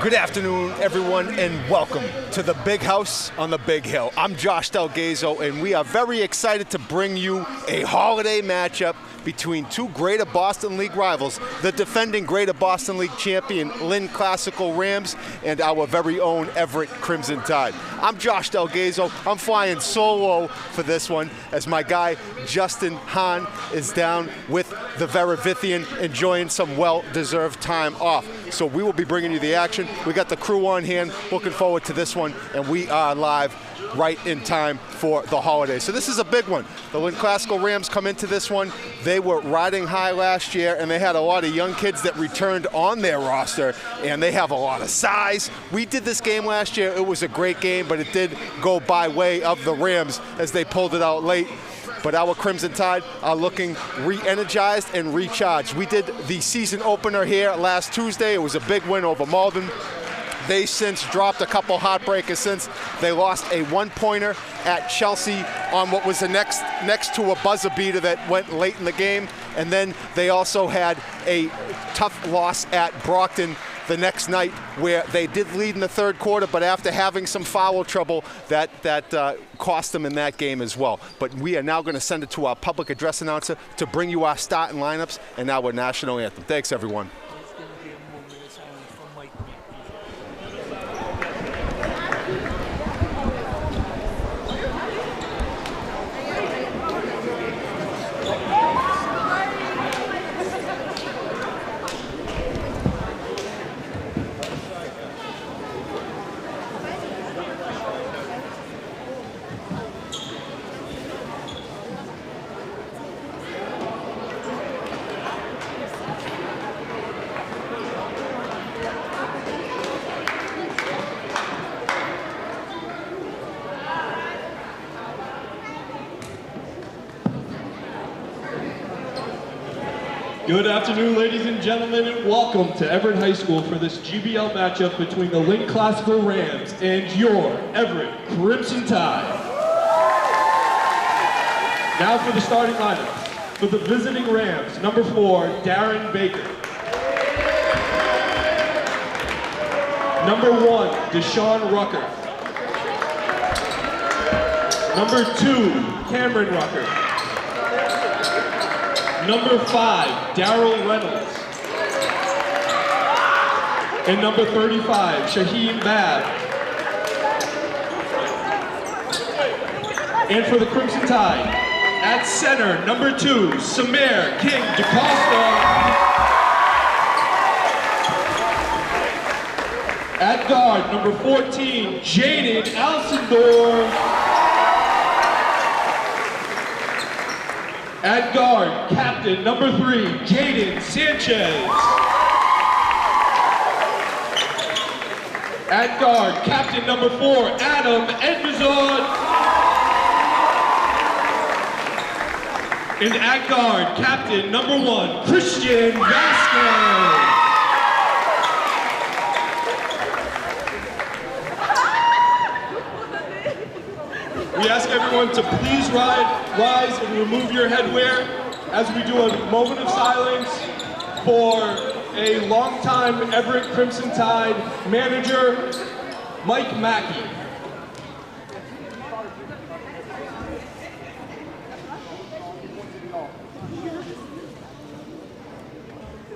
Good afternoon, everyone, and welcome to the Big House on the Big Hill. I'm Josh Delgazo, and we are very excited to bring you a holiday matchup between two Greater Boston League rivals, the defending Greater Boston League champion Lynn Classical Rams and our very own Everett Crimson Tide. I'm Josh Delgazo. I'm flying solo for this one as my guy Justin Hahn is down with the Veravithian enjoying some well-deserved time off. So we will be bringing you the action. We got the crew on hand, looking forward to this one, and we are live right in time for the holiday. So this is a big one. The Lynn Classical Rams come into this one. They were riding high last year, and they had a lot of young kids that returned on their roster, and they have a lot of size. We did this game last year. It was a great game, but it did go by way of the Rams as they pulled it out late. But our Crimson Tide are looking re-energized and recharged. We did the season opener here last Tuesday. It was a big win over Malden. They since dropped a couple heartbreakers since. They lost a one-pointer at Chelsea on what was the next to a buzzer beater that went late in the game. And then they also had a tough loss at Brockton the next night where they did lead in the third quarter, but after having some foul trouble, that cost them in that game as well. But we are now going to send it to our public address announcer to bring you our starting lineups and our national anthem. Thanks, everyone. Good afternoon, ladies and gentlemen, and welcome to Everett High School for this GBL matchup between the Lynn Classical Rams and your Everett Crimson Tide. Now for the starting lineup. For the visiting Rams, number 4, Darren Baker. Number 1, Deshaun Rucker. Number 2, Cameron Rucker. Number 5, Darrell Reynolds. And number 35, Shaheem Babb. And for the Crimson Tide, at center, number 2, Samir King DaCosta. At guard, number 14, Jaden Alcindor. At guard, captain number 3, Jaden Sanchez. At guard, captain number 4, Adam Edmizon. And at guard, captain number 1, Christian Vasquez. We ask everyone to please rise and remove your headwear as we do a moment of silence for a longtime Everett Crimson Tide manager, Mike Mackey.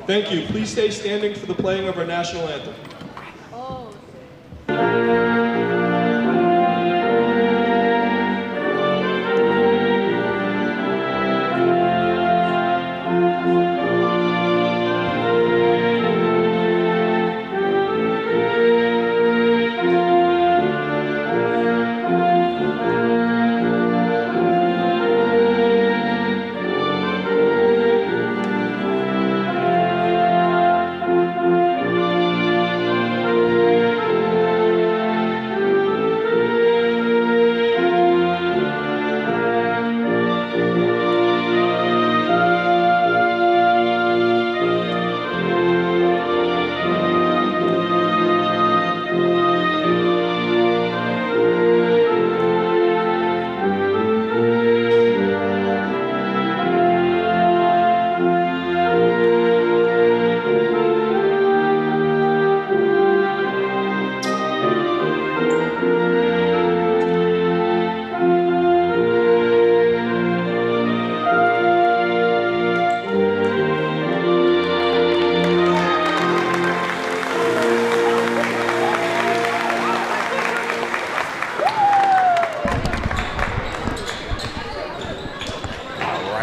Thank you. Please stay standing for the playing of our national anthem.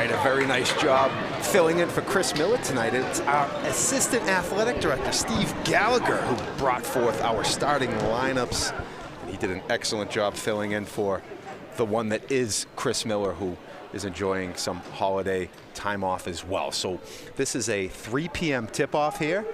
right, a very nice job filling in for Chris Miller tonight. It's our assistant athletic director, Steve Gallagher, who brought forth our starting lineups. He did an excellent job filling in for the one that is Chris Miller, who is enjoying some holiday time off as well. So this is a 3 p.m. tip-off here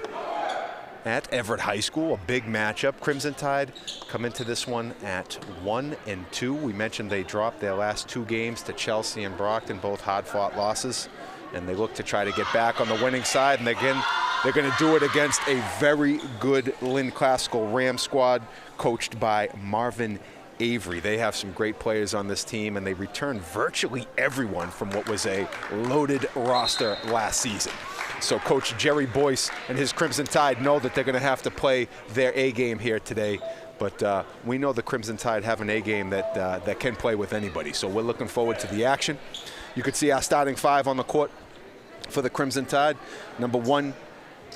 at Everett High School, a big matchup. Crimson Tide come into this one at 1-2. We mentioned they dropped their last 2 games to Chelsea and Brockton, both hard-fought losses, and they look to try to get back on the winning side. And again, they're going to do it against a very good Lynn Classical Rams squad coached by Marvin Avery. They have some great players on this team, and they returned virtually everyone from what was a loaded roster last season. So Coach Jerry Boyce and his Crimson Tide know that they're going to have to play their A game here today. But we know the Crimson Tide have an A game that can play with anybody. So we're looking forward to the action. You can see our starting 5 on the court for the Crimson Tide. Number 1,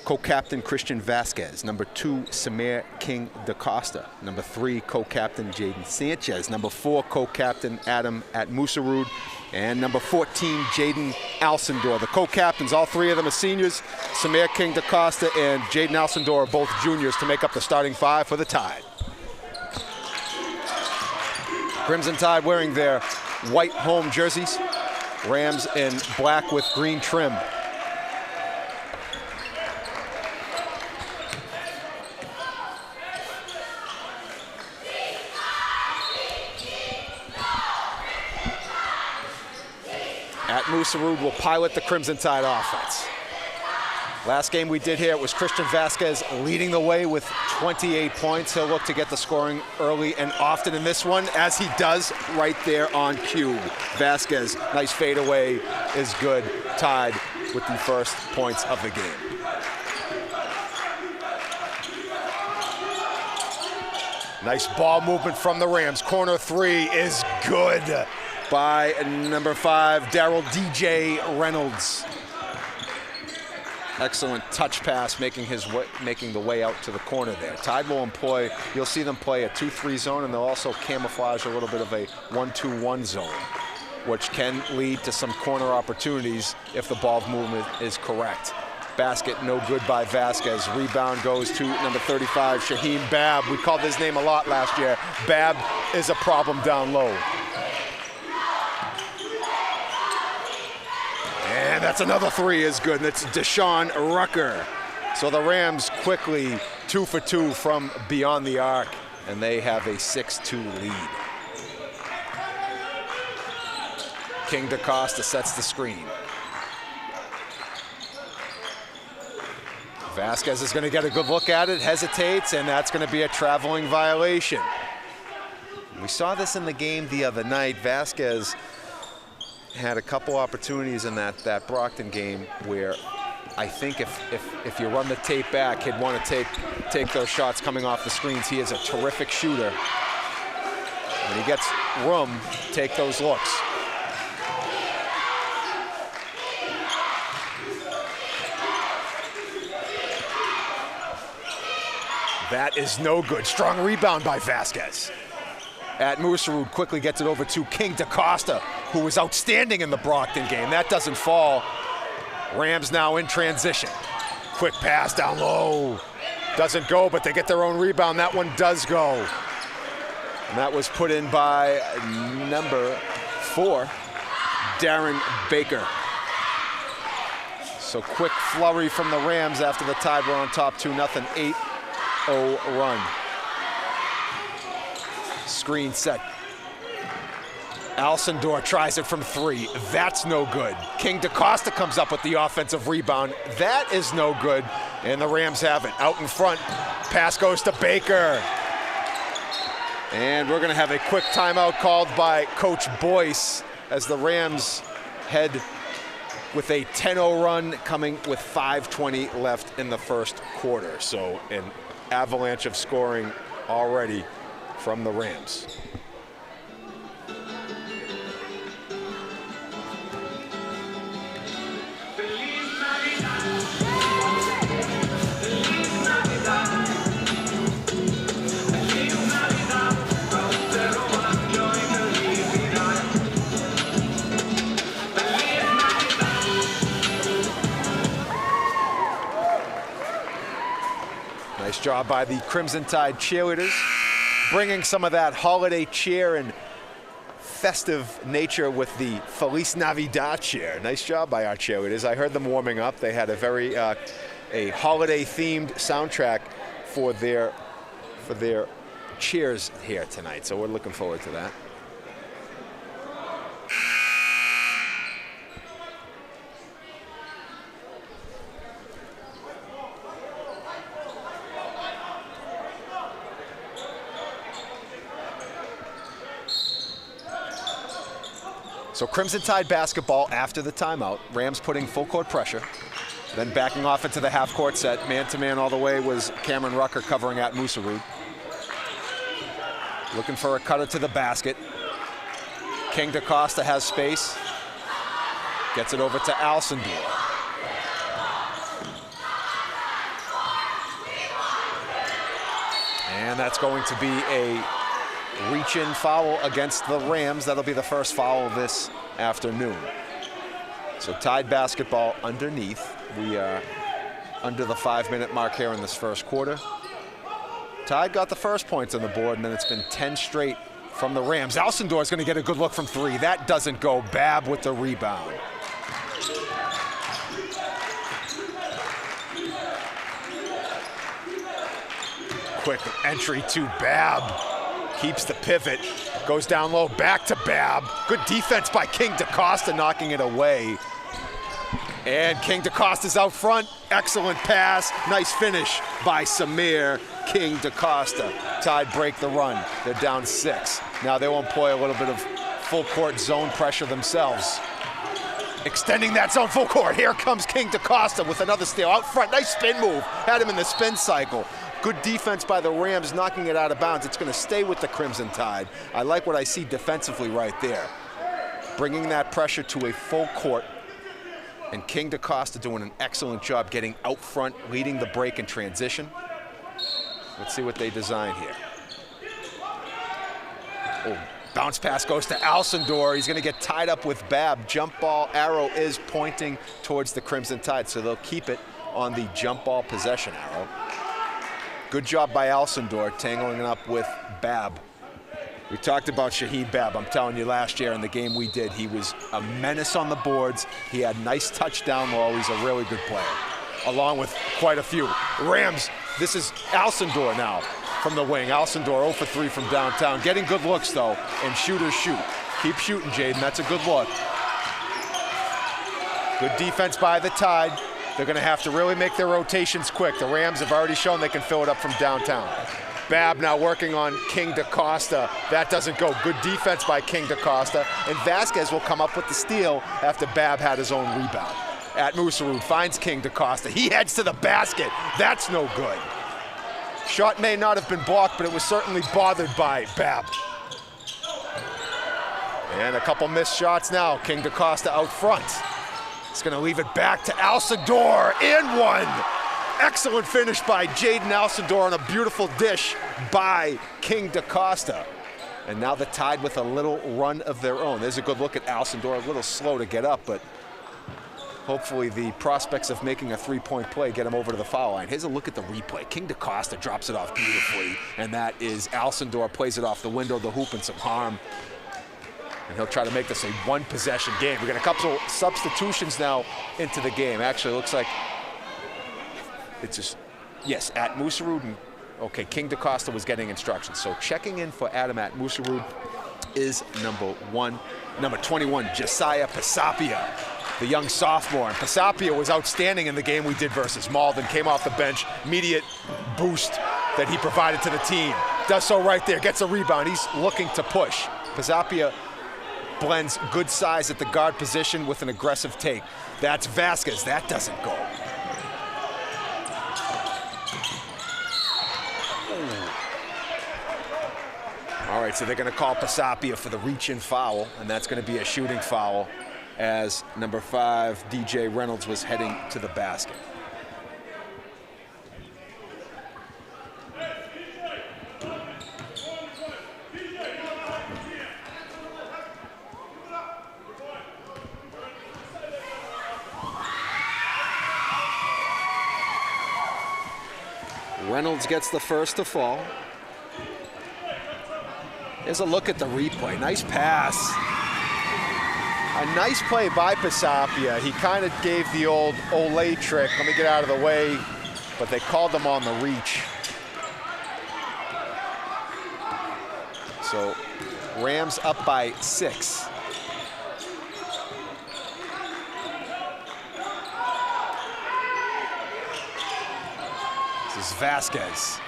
co-captain Christian Vasquez. Number 2, Samir King DaCosta. Number 3, co-captain Jaden Sanchez. Number 4, co-captain Adam Atmusarud. And number 14, Jaden Alcindor. The co-captains, all 3 of them are seniors. Samir King DaCosta and Jaden Alcindor are both juniors to make up the starting 5 for the Tide. Crimson Tide wearing their white home jerseys. Rams in black with green trim. Atmusarud will pilot the Crimson Tide offense. Last game we did here, it was Christian Vasquez leading the way with 28 points. He'll look to get the scoring early and often in this one, as he does right there on cue. Vasquez, nice fadeaway, is good. Tide with the first points of the game. Nice ball movement from the Rams. Corner 3 is good by number 5, Daryl DJ Reynolds. Excellent touch pass, making the way out to the corner there. Tide will employ, you'll see them play a 2-3 zone, and they'll also camouflage a little bit of a 1-2-1 zone, which can lead to some corner opportunities if the ball movement is correct. Basket no good by Vasquez. Rebound goes to number 35, Shaheem Babb. We called his name a lot last year. Babb is a problem down low. And that's another 3 is good, and it's Deshaun Rucker. So the Rams quickly 2 for 2 from beyond the arc, and they have a 6-2 lead. King DaCosta sets the screen. Vasquez is going to get a good look at it, hesitates, and that's going to be a traveling violation. We saw this in the game the other night. Vasquez had a couple opportunities in that Brockton game where I think if you run the tape back, he'd want to take those shots coming off the screens. He is a terrific shooter. When he gets room, take those looks. That is no good. Strong rebound by Vasquez. Atmusarud quickly gets it over to King DaCosta, who was outstanding in the Brockton game. That doesn't fall. Rams now in transition. Quick pass down low. Doesn't go, but they get their own rebound. That one does go. And that was put in by number 4, Darren Baker. So quick flurry from the Rams after the Tide were on top 2-0, 8-0 run. Screen set. Alcindor tries it from 3. That's no good. King DaCosta comes up with the offensive rebound. That is no good, and the Rams have it. Out in front, pass goes to Baker. And we're gonna have a quick timeout called by Coach Boyce as the Rams head with a 10-0 run, coming with 5:20 left in the first quarter. So an avalanche of scoring already from the Rams. job by the Crimson Tide cheerleaders, bringing some of that holiday cheer and festive nature with the Feliz Navidad cheer. Nice job by our cheerleaders. I heard them warming up. They had a very a holiday-themed soundtrack for their cheers here tonight. So we're looking forward to that. So Crimson Tide basketball after the timeout. Rams putting full court pressure. Then backing off into the half court set. Man-to-man all the way was Cameron Rucker covering at Musarud. Looking for a cutter to the basket. King DaCosta has space. Gets it over to Alcindor. And that's going to be a reach-in foul against the Rams. That'll be the first foul this afternoon. So Tide basketball underneath. We are under the 5-minute mark here in this first quarter. Tide got the first points on the board, and then it's been 10 straight from the Rams. Alcindor is going to get a good look from three. That doesn't go. Babb with the rebound. Quick entry to Babb. Keeps the pivot, goes down low, back to Babb. Good defense by King DaCosta, knocking it away. And King DaCosta's out front. Excellent pass. Nice finish by Samir King DaCosta. Tide break the run. They're down 6. Now they will employ a little bit of full court zone pressure themselves. Extending that zone full court. Here comes King DaCosta with another steal out front. Nice spin move. Had him in the spin cycle. Good defense by the Rams, knocking it out of bounds. It's going to stay with the Crimson Tide. I like what I see defensively right there. Bringing that pressure to a full court. And King DaCosta doing an excellent job getting out front, leading the break in transition. Let's see what they design here. Oh, bounce pass goes to Alcindor. He's going to get tied up with Babb. Jump ball arrow is pointing towards the Crimson Tide, so they'll keep it on the jump ball possession arrow. Good job by Alcindor, tangling up with Babb. We talked about Shaheen Babb. I'm telling you, last year in the game we did, he was a menace on the boards. He had nice touchdown low. He's a really good player, along with quite a few. Rams, this is Alcindor now from the wing. Alcindor 0 for 3 from downtown. Getting good looks, though, and shooters shoot. Keep shooting, Jaden. That's a good look. Good defense by the Tide. They're going to have to really make their rotations quick. The Rams have already shown they can fill it up from downtown. Babb now working on King DaCosta. That doesn't go. Good defense by King DaCosta. And Vasquez will come up with the steal after Babb had his own rebound. At Musarud finds King DaCosta. He heads to the basket. That's no good. Shot may not have been blocked, but it was certainly bothered by Babb. And a couple missed shots now. King DaCosta out front. It's going to leave it back to Alcindor. And one. Excellent finish by Jaden Alcindor on a beautiful dish by King DaCosta. And now the Tide with a little run of their own. There's a good look at Alcindor. A little slow to get up, but hopefully the prospects of making a three-point play get him over to the foul line. Here's a look at the replay. King DaCosta drops it off beautifully, and that is Alcindor plays it off the window, the hoop, and some harm. And he'll try to make this a one-possession game. We got a couple of substitutions now into the game. Actually, it looks like it's just, yes, at Musarud. And, okay, King DaCosta was getting instructions. So checking in for Adam at Musarud is number 21, Josiah Pasapia, the young sophomore. And Pasapia was outstanding in the game we did versus Malden. Came off the bench, immediate boost that he provided to the team. Does so right there, gets a rebound. He's looking to push. Pasapia blends good size at the guard position with an aggressive take. That's Vasquez. That doesn't go. All right, so they're going to call Pasapia for the reach-in foul, and that's going to be a shooting foul as number 5, DJ Reynolds, was heading to the basket. Reynolds gets the first to fall. Here's a look at the replay. Nice pass. A nice play by Pisapia. He kind of gave the old Olay trick. Let me get out of the way. But they called him on the reach. So Rams up by 6. This is Vasquez.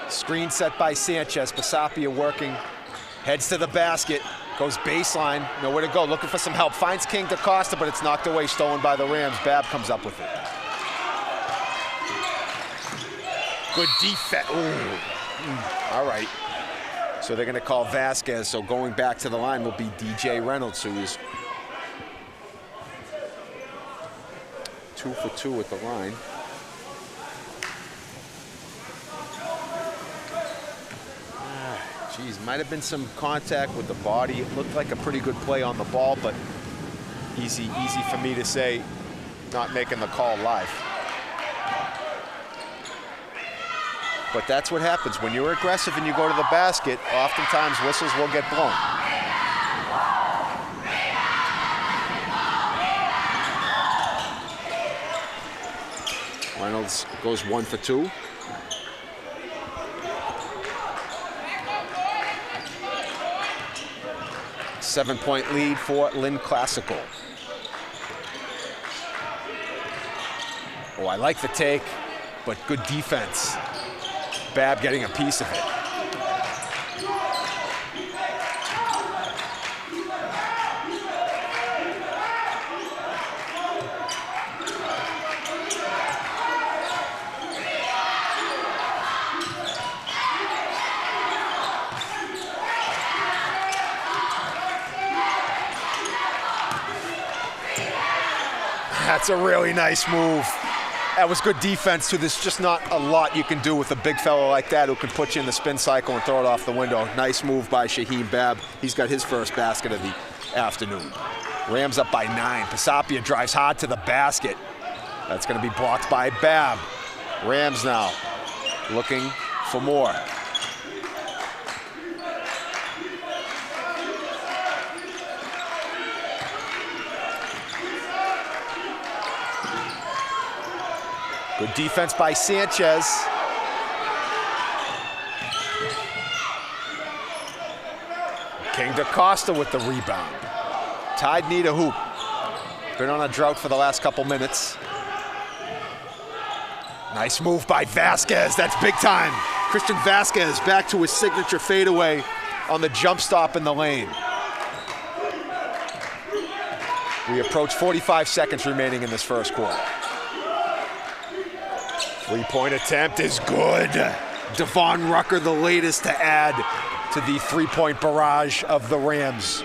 Screen set by Sanchez. Pisapia working. Heads to the basket. Goes baseline. Nowhere to go. Looking for some help. Finds King DaCosta, but it's knocked away. Stolen by the Rams. Babb comes up with it. Good defense. All right. So they're going to call Vasquez. So going back to the line will be DJ Reynolds, who is 2 for 2 at the line. Geez, might have been some contact with the body. It looked like a pretty good play on the ball, but easy for me to say, not making the call live. But that's what happens. When you're aggressive and you go to the basket, oftentimes whistles will get blown. Reynolds goes 1 for 2. Seven-point lead for Lynn Classical. Oh, I like the take, but good defense. Babb getting a piece of it. That's a really nice move. That was good defense, too. There's just not a lot you can do with a big fellow like that who can put you in the spin cycle and throw it off the window. Nice move by Shaheem Babb. He's got his first basket of the afternoon. Rams up by 9. Pisapia drives hard to the basket. That's going to be blocked by Babb. Rams now looking for more. Good defense by Sanchez. King DaCosta with the rebound. Tide need a hoop. Been on a drought for the last couple minutes. Nice move by Vasquez. That's big time. Christian Vasquez back to his signature fadeaway on the jump stop in the lane. We approach 45 seconds remaining in this first quarter. Three-point attempt is good. Devon Rucker, the latest to add to the three-point barrage of the Rams.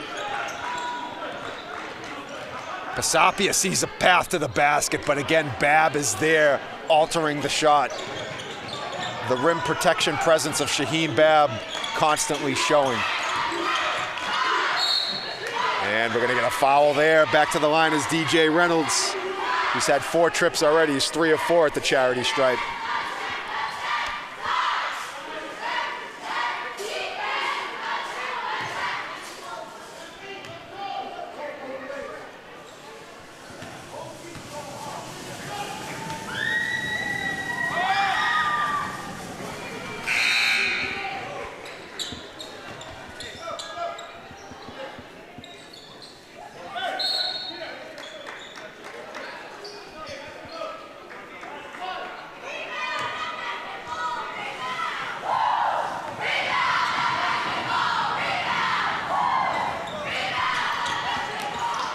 Pisapia sees a path to the basket, but again, Babb is there altering the shot. The rim protection presence of Shaheem Babb constantly showing. And we're gonna get a foul there. Back to the line is DJ Reynolds. He's had 4 trips already. He's 3 of 4 at the charity stripe.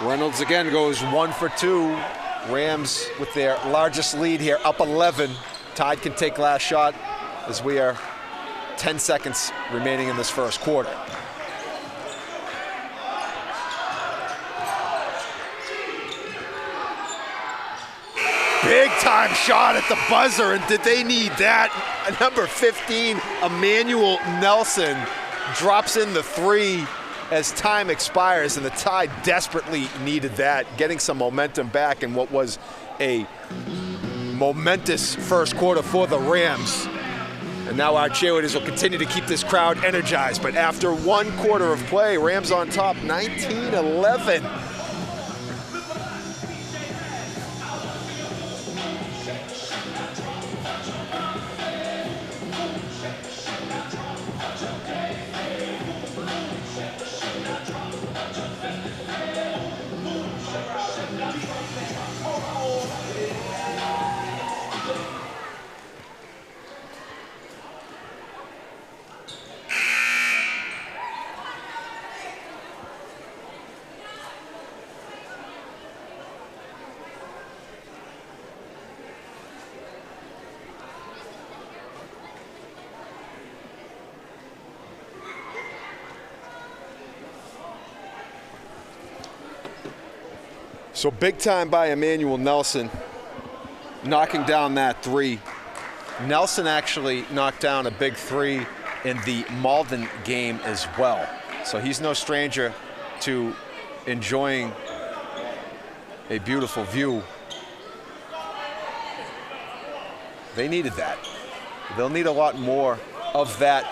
Reynolds again goes 1 for 2. Rams with their largest lead here, up 11. Tide can take last shot as we are 10 seconds remaining in this first quarter. Big time shot at the buzzer, and did they need that? Number 15, Emmanuel Nelson, drops in the 3. as time expires, and the Tide desperately needed that, getting some momentum back in what was a momentous first quarter for the Rams. And now our cheerleaders will continue to keep this crowd energized. But after one quarter of play, Rams on top, 19-11. So big time by Emmanuel Nelson, knocking down that three. Nelson actually knocked down a big three in the Malden game as well. So he's no stranger to enjoying a beautiful view. They needed that. They'll need a lot more of that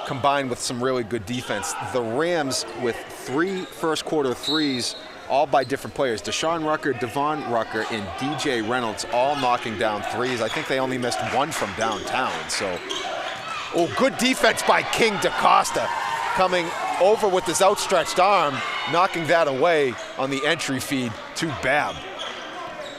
combined with some really good defense. The Rams with 3 first quarter threes, all by different players. Deshaun Rucker, Devon Rucker, and DJ Reynolds all knocking down threes. I think they only missed one from downtown. So, oh, good defense by King DaCosta, coming over with his outstretched arm, knocking that away on the entry feed to Babb.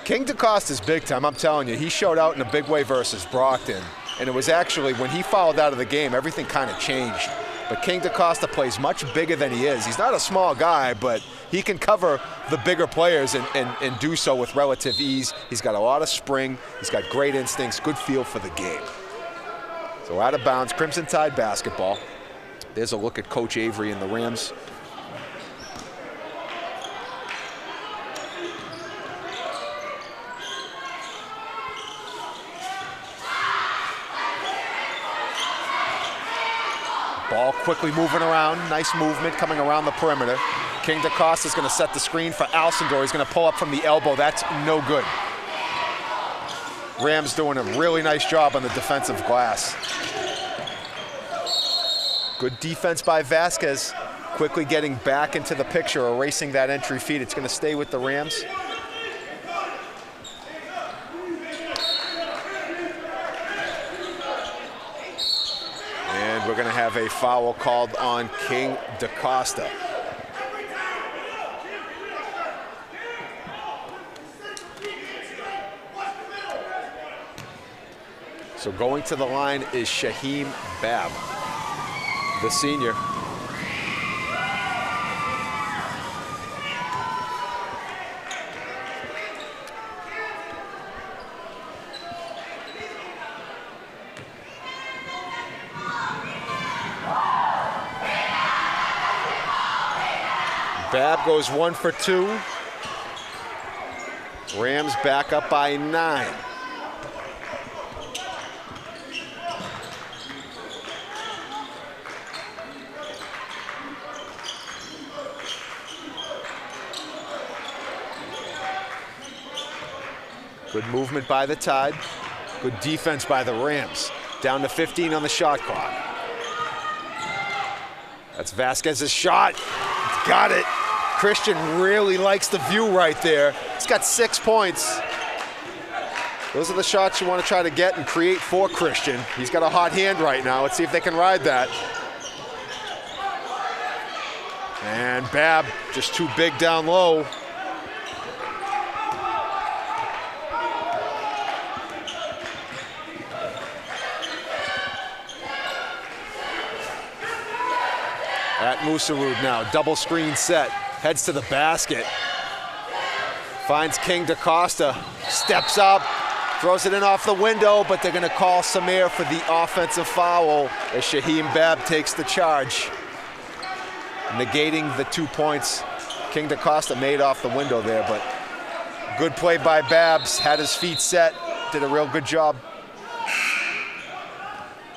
King DaCosta's big time, I'm telling you. He showed out in a big way versus Brockton. And it was actually, when he fouled out of the game, everything kind of changed. But King DaCosta plays much bigger than he is. He's not a small guy, but he can cover the bigger players and do so with relative ease. He's got a lot of spring. He's got great instincts, good feel for the game. So out of bounds, Crimson Tide basketball. There's a look at Coach Avery and the Rams. Ball quickly moving around. Nice movement coming around the perimeter. King DaCosta is going to set the screen for Alcindor. He's going to pull up from the elbow. That's no good. Rams doing a really nice job on the defensive glass. Good defense by Vasquez. Quickly getting back into the picture, erasing that entry feed. It's going to stay with the Rams. And we're going to have a foul called on King DaCosta. So going to the line is Shaheem Babb, the senior. Babb goes 1 for 2. Rams back up by 9. Good movement by the Tide. Good defense by the Rams. Down to 15 on the shot clock. That's Vasquez's shot. He's got it. Christian really likes the view right there. He's got 6 points. Those are the shots you want to try to get and create for Christian. He's got a hot hand right now. Let's see if they can ride that. And Babb just too big down low. At Musarud now, double screen set, heads to the basket. Finds King DaCosta, steps up, throws it in off the window, but they're gonna call Samir for the offensive foul as Shaheem Babb takes the charge. Negating the 2 points King DaCosta made off the window there, but good play by Babbs, had his feet set, did a real good job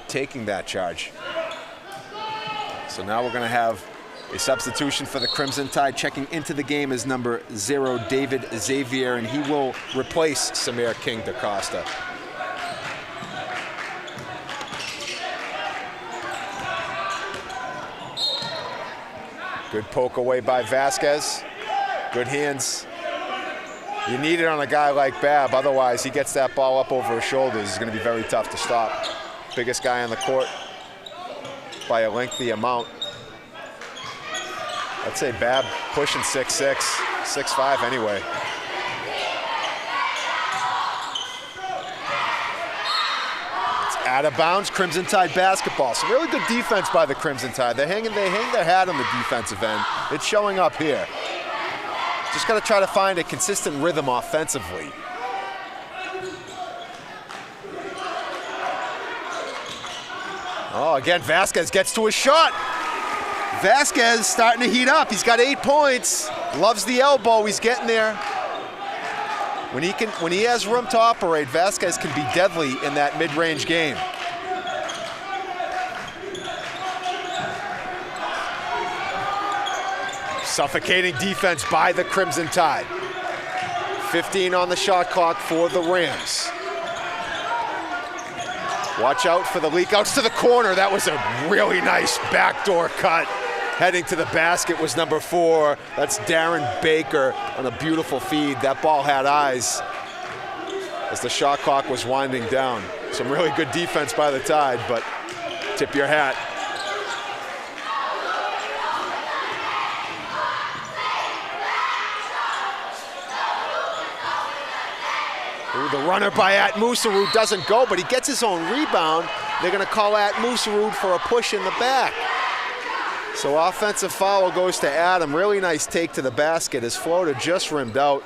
taking that charge. So now we're going to have A substitution for the Crimson Tide. Checking into the game is number 0, David Xavier, and he will replace Samir King DaCosta. Good poke away by Vasquez. Good hands. You need it on a guy like Babb, otherwise he gets that ball up over his shoulders. It's going to be very tough to stop. Biggest guy on the court by a lengthy amount. I'd say Babb pushing 6'6", 6'5" anyway. It's out of bounds, Crimson Tide basketball. Some really good defense by the Crimson Tide. They hang their hat on the defensive end. It's showing up here. Just got to try to find a consistent rhythm offensively. Oh, again, Vasquez gets to a shot. Vasquez starting to heat up. He's got 8 points. Loves the elbow. He's getting there. When he has room to operate, Vasquez can be deadly in that mid-range game. Suffocating defense by the Crimson Tide. 15 on the shot clock for the Rams. Watch out for the leak outs to the corner. That was a really nice backdoor cut. Heading to the basket was number 4. That's Darren Baker on a beautiful feed. That ball had eyes as the shot clock was winding down. Some really good defense by the Tide, but tip your hat. Ooh, the runner by Atmusarud doesn't go, but he gets his own rebound. They're going to call Atmusarud for a push in the back. So offensive foul goes to Adam. Really nice take to the basket. His floater just rimmed out.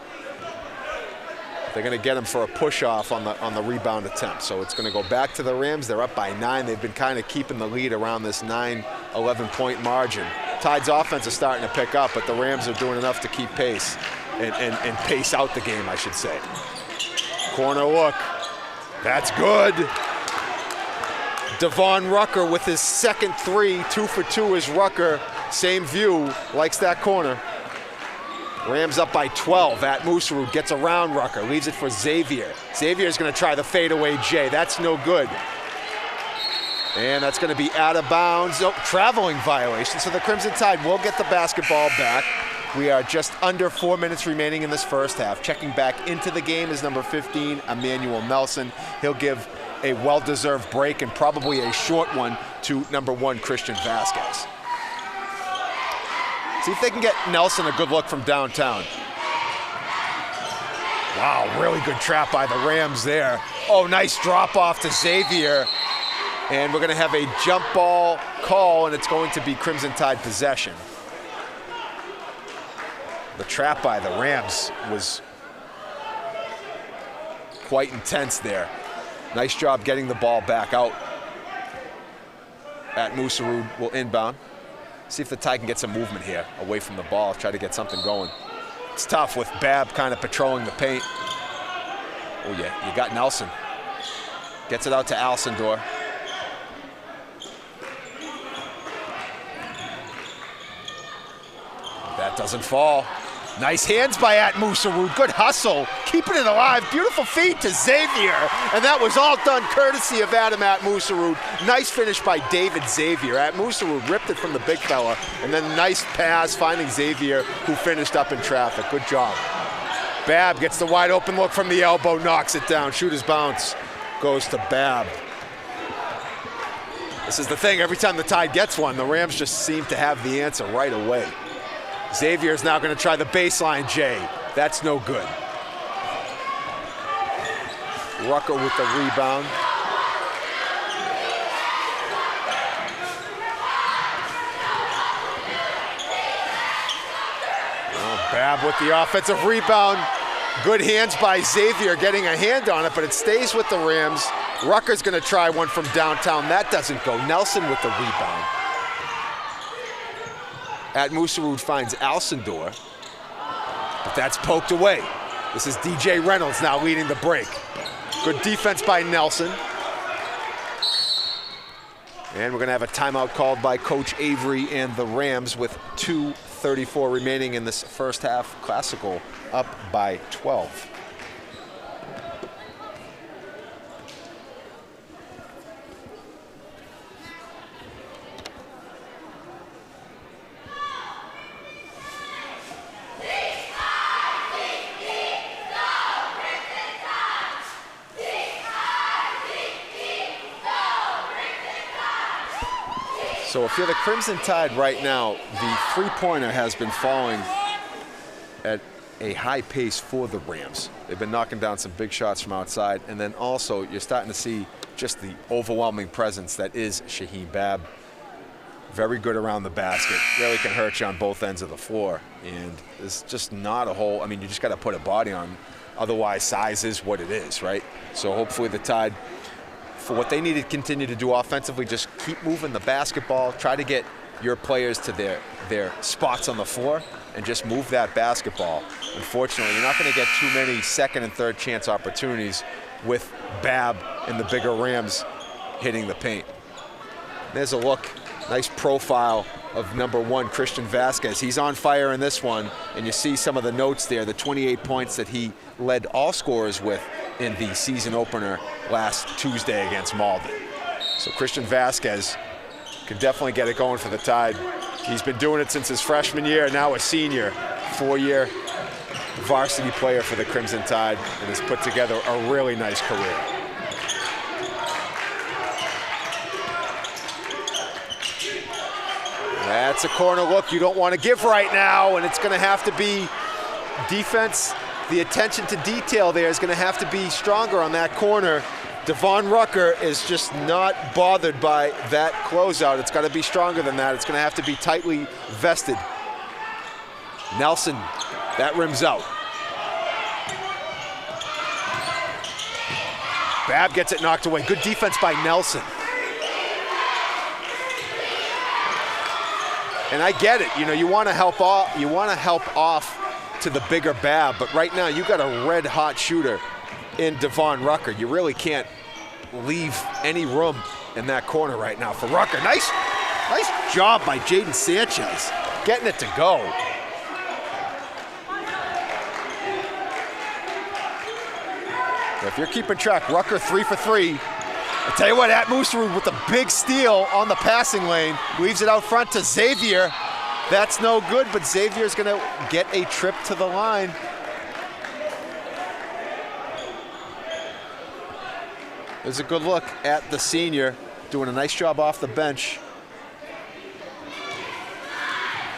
They're going to get him for a push-off on the rebound attempt. So it's going to go back to the Rams. They're up by 9. They've been kind of keeping the lead around this 9, 11-point margin. Tide's offense is starting to pick up, but the Rams are doing enough to keep pace and pace out the game, I should say. Corner look. That's good. Devon Rucker with his second 3, 2 for 2 is Rucker. Same view, likes that corner. Rams up by 12. Atmusarud gets around Rucker, leaves it for Xavier. Xavier's gonna try the fadeaway J. That's no good. And that's gonna be out of bounds. Oh, traveling violation. So the Crimson Tide will get the basketball back. We are just under 4 minutes remaining in this first half. Checking back into the game is number 15, Emmanuel Nelson. He'll give a well-deserved break and probably a short one to number 1, Christian Vasquez. See if they can get Nelson a good look from downtown. Wow, really good trap by the Rams there. Oh, nice drop off to Xavier. And we're gonna have a jump ball call, and it's going to be Crimson Tide possession. The trap by the Rams was quite intense there. Nice job getting the ball back out. Atmusarud will inbound. See if the Tide can get some movement here away from the ball, try to get something going. It's tough with Babb kind of patrolling the paint. Oh yeah, you got Nelson. Gets it out to Alcindor. That doesn't fall. Nice hands by Atmusarud. Good hustle. Keeping it alive. Beautiful feed to Xavier. And that was all done courtesy of Adam Atmusarud. Nice finish by David Xavier. Atmusarud ripped it from the big fella. And then nice pass finding Xavier, who finished up in traffic. Good job. Babb gets the wide open look from the elbow. Knocks it down. Shooter's bounce goes to Babb. This is the thing. Every time the Tide gets one, the Rams just seem to have the answer right away. Xavier's now going to try the baseline J. That's no good. Rucker with the rebound. Oh, Babb with the offensive rebound. Good hands by Xavier, getting a hand on it, but it stays with the Rams. Rucker's going to try one from downtown. That doesn't go. Nelson with the rebound. Atmusarud finds Alcindor, but that's poked away. This is DJ Reynolds now leading the break. Good defense by Nelson. And we're going to have a timeout called by Coach Avery and the Rams with 2:34 remaining in this first half. Classical up by 12. So if you're the Crimson Tide right now, the three-pointer has been falling at a high pace for the Rams. They've been knocking down some big shots from outside, and then also you're starting to see just the overwhelming presence that is Shaheem Babb. Very good around the basket, really can hurt you on both ends of the floor, and there's just not a whole, I mean, you just got to put a body on, otherwise size is what it is, right? So hopefully the Tide, for what they need to continue to do offensively, just keep moving the basketball, try to get your players to their spots on the floor and just move that basketball. Unfortunately, you're not going to get too many second and third chance opportunities with Babb and the bigger Rams hitting the paint. There's a look, nice profile of number 1, Christian Vasquez. He's on fire in this one, and you see some of the notes there, the 28 points that he led all scorers with in the season opener last Tuesday against Malden. So Christian Vasquez can definitely get it going for the Tide. He's been doing it since his freshman year, now a senior, 4-year varsity player for the Crimson Tide, and has put together a really nice career. That's a corner look you don't want to give right now, and it's going to have to be defense. The attention to detail there is going to have to be stronger on that corner. Devon Rucker is just not bothered by that closeout. It's got to be stronger than that. It's going to have to be tightly vested. Nelson, that rims out. Babb gets it knocked away. Good defense by Nelson. And I get it, you know, you want to help off to the bigger Babb, but right now you got a red hot shooter in Devon Rucker. You really can't leave any room in that corner right now for Rucker. Nice job by Jaden Sanchez, getting it to go. If you're keeping track, Rucker 3 for 3. I tell you what, Atmusarud with a big steal on the passing lane, leaves it out front to Xavier. That's no good, but Xavier's gonna get a trip to the line. There's a good look at the senior, doing a nice job off the bench.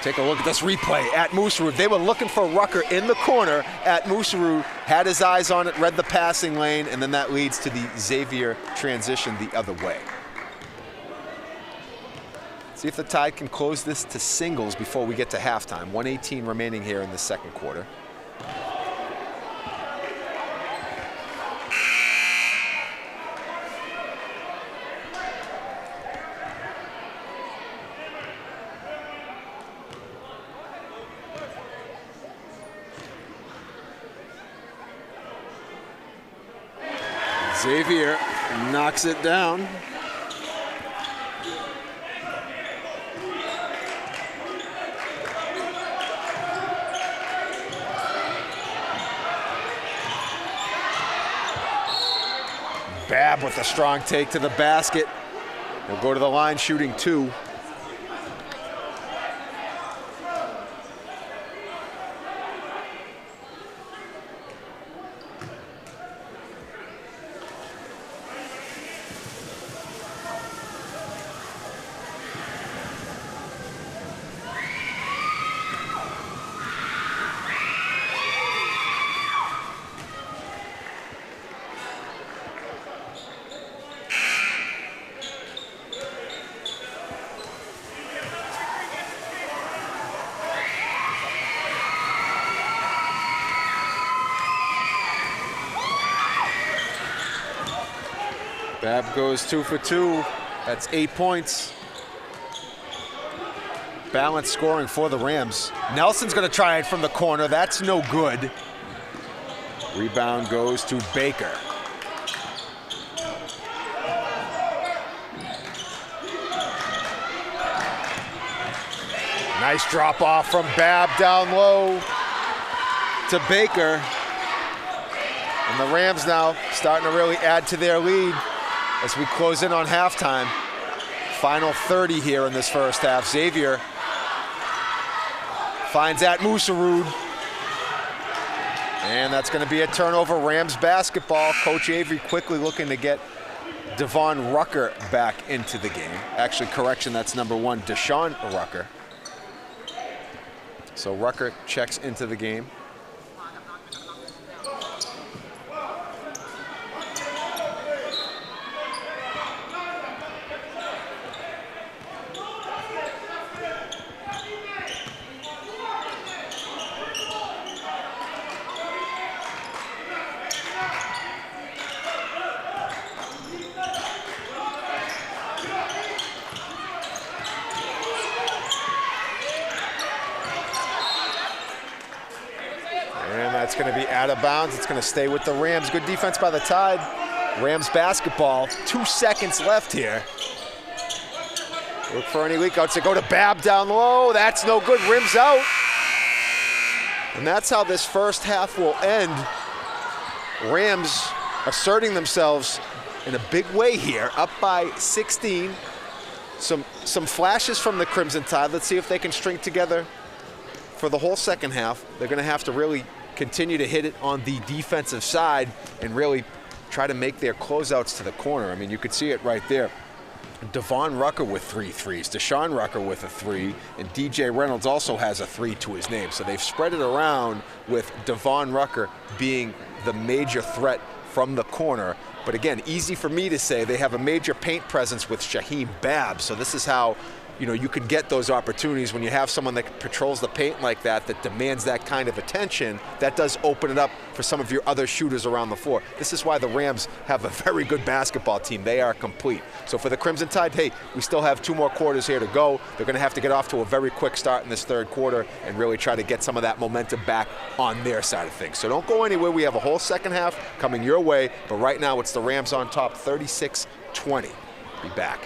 Take a look at this replay. Atmusarud, they were looking for Rucker in the corner. Atmusarud had his eyes on it, read the passing lane, and then that leads to the Xavier transition the other way. See if the Tide can close this to singles before we get to halftime. 1:18 remaining here in the second quarter. Xavier knocks it down. Babb with a strong take to the basket. He'll go to the line shooting 2. Babb goes 2 for 2. That's 8 points. Balanced scoring for the Rams. Nelson's going to try it from the corner. That's no good. Rebound goes to Baker. Nice drop off from Babb down low to Baker. And the Rams now starting to really add to their lead as we close in on halftime. Final 30 here in this first half. Xavier finds that Musarud. And that's going to be a turnover. Rams basketball. Coach Avery quickly looking to get Devon Rucker back into the game. Actually, correction, that's number 1, Deshaun Rucker. So Rucker checks into the game. That's going to be out of bounds. It's going to stay with the Rams. Good defense by the Tide. Rams basketball. 2 seconds left here. Look for any leak outs. They go to Babb down low. That's no good. Rims out. And that's how this first half will end. Rams asserting themselves in a big way here. Up by 16. Some flashes from the Crimson Tide. Let's see if they can string together for the whole second half. They're going to have to really continue to hit it on the defensive side and really try to make their closeouts to the corner. I mean, you could see it right there. Devon Rucker with 3 threes, Deshaun Rucker with a 3, and DJ Reynolds also has a 3 to his name. So they've spread it around with Devon Rucker being the major threat from the corner. But again, easy for me to say they have a major paint presence with Shaheem Babb. So this is how you can get those opportunities when you have someone that patrols the paint like that, that demands that kind of attention. That does open it up for some of your other shooters around the floor. This is why the Rams have a very good basketball team. They are complete. So for the Crimson Tide, hey, we still have 2 more quarters here to go. They're going to have to get off to a very quick start in this third quarter and really try to get some of that momentum back on their side of things. So don't go anywhere. We have a whole second half coming your way, but right now it's the Rams on top, 36-20. Be back.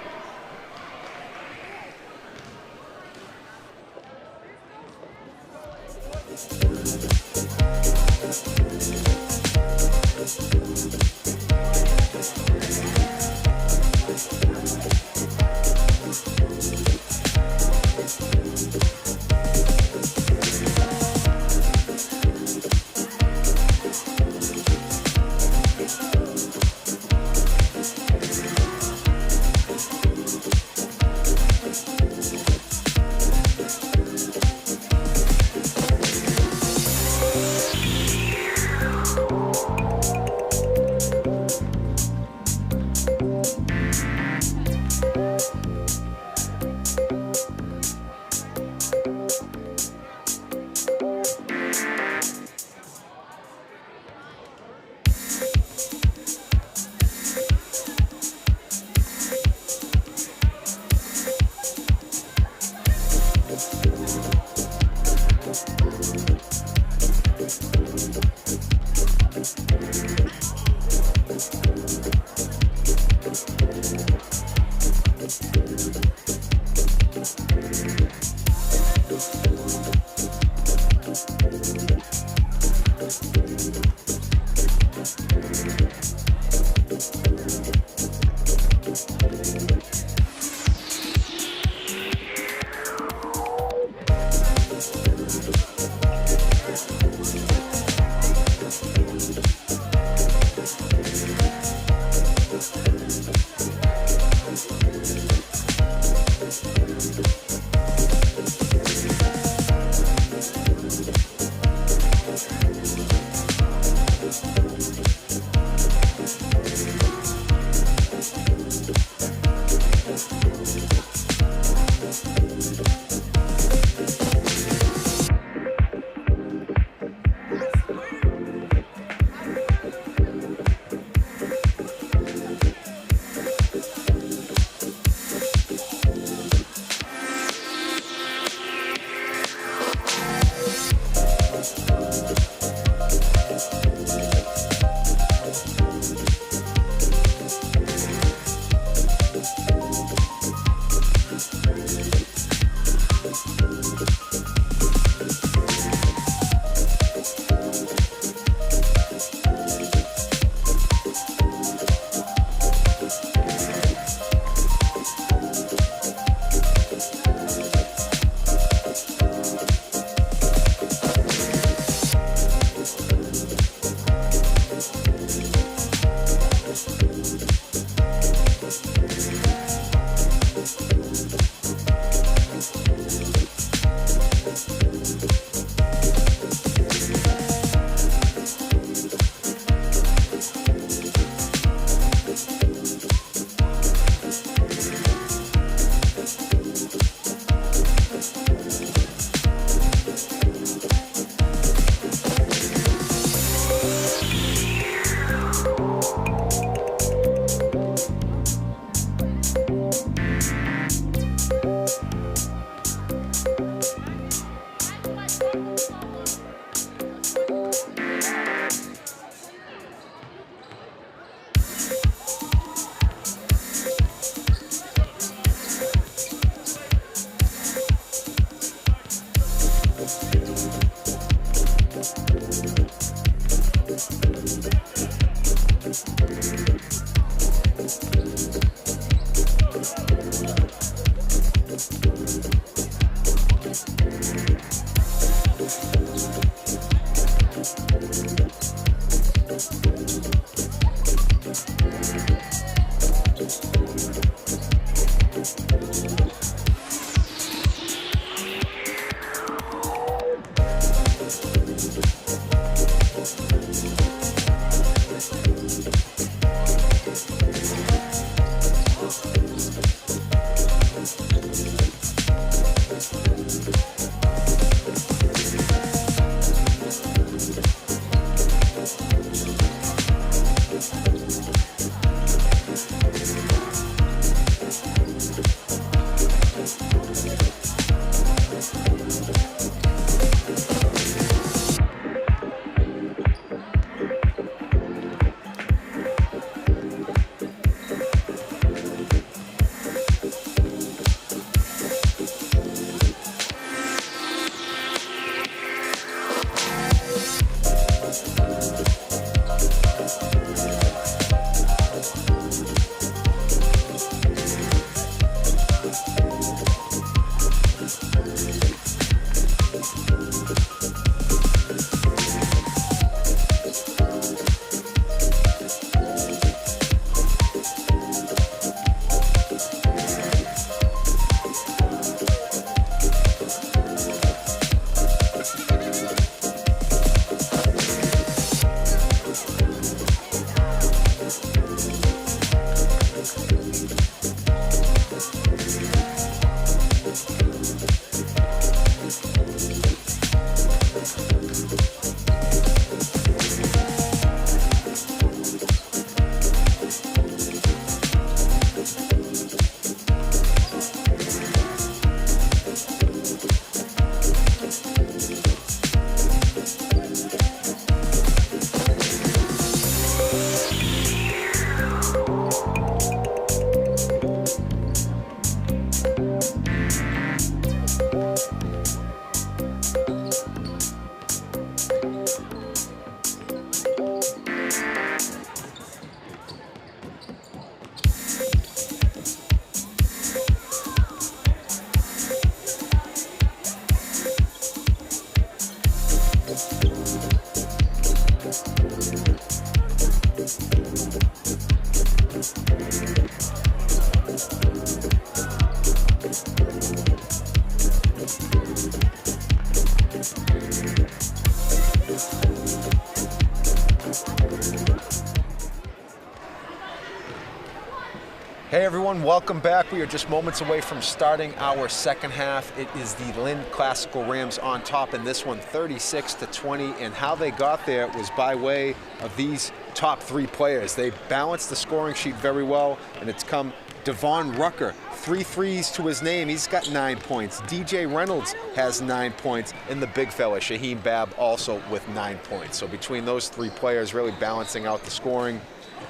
Hey everyone, welcome back. We are just moments away from starting our second half. It is the Lynn Classical Rams on top in this one, 36-20, and how they got there was by way of these top three players. They balanced the scoring sheet very well, and it's come Devon Rucker, 3 threes to his name. He's got 9 points. DJ Reynolds has 9 points, and the big fella, Shaheem Babb, also with 9 points. So between those three players, really balancing out the scoring.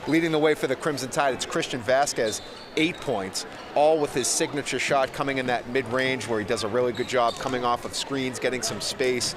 Leading the way for the Crimson Tide, it's Christian Vasquez, 8 points, all with his signature shot coming in that mid-range where he does a really good job coming off of screens, getting some space,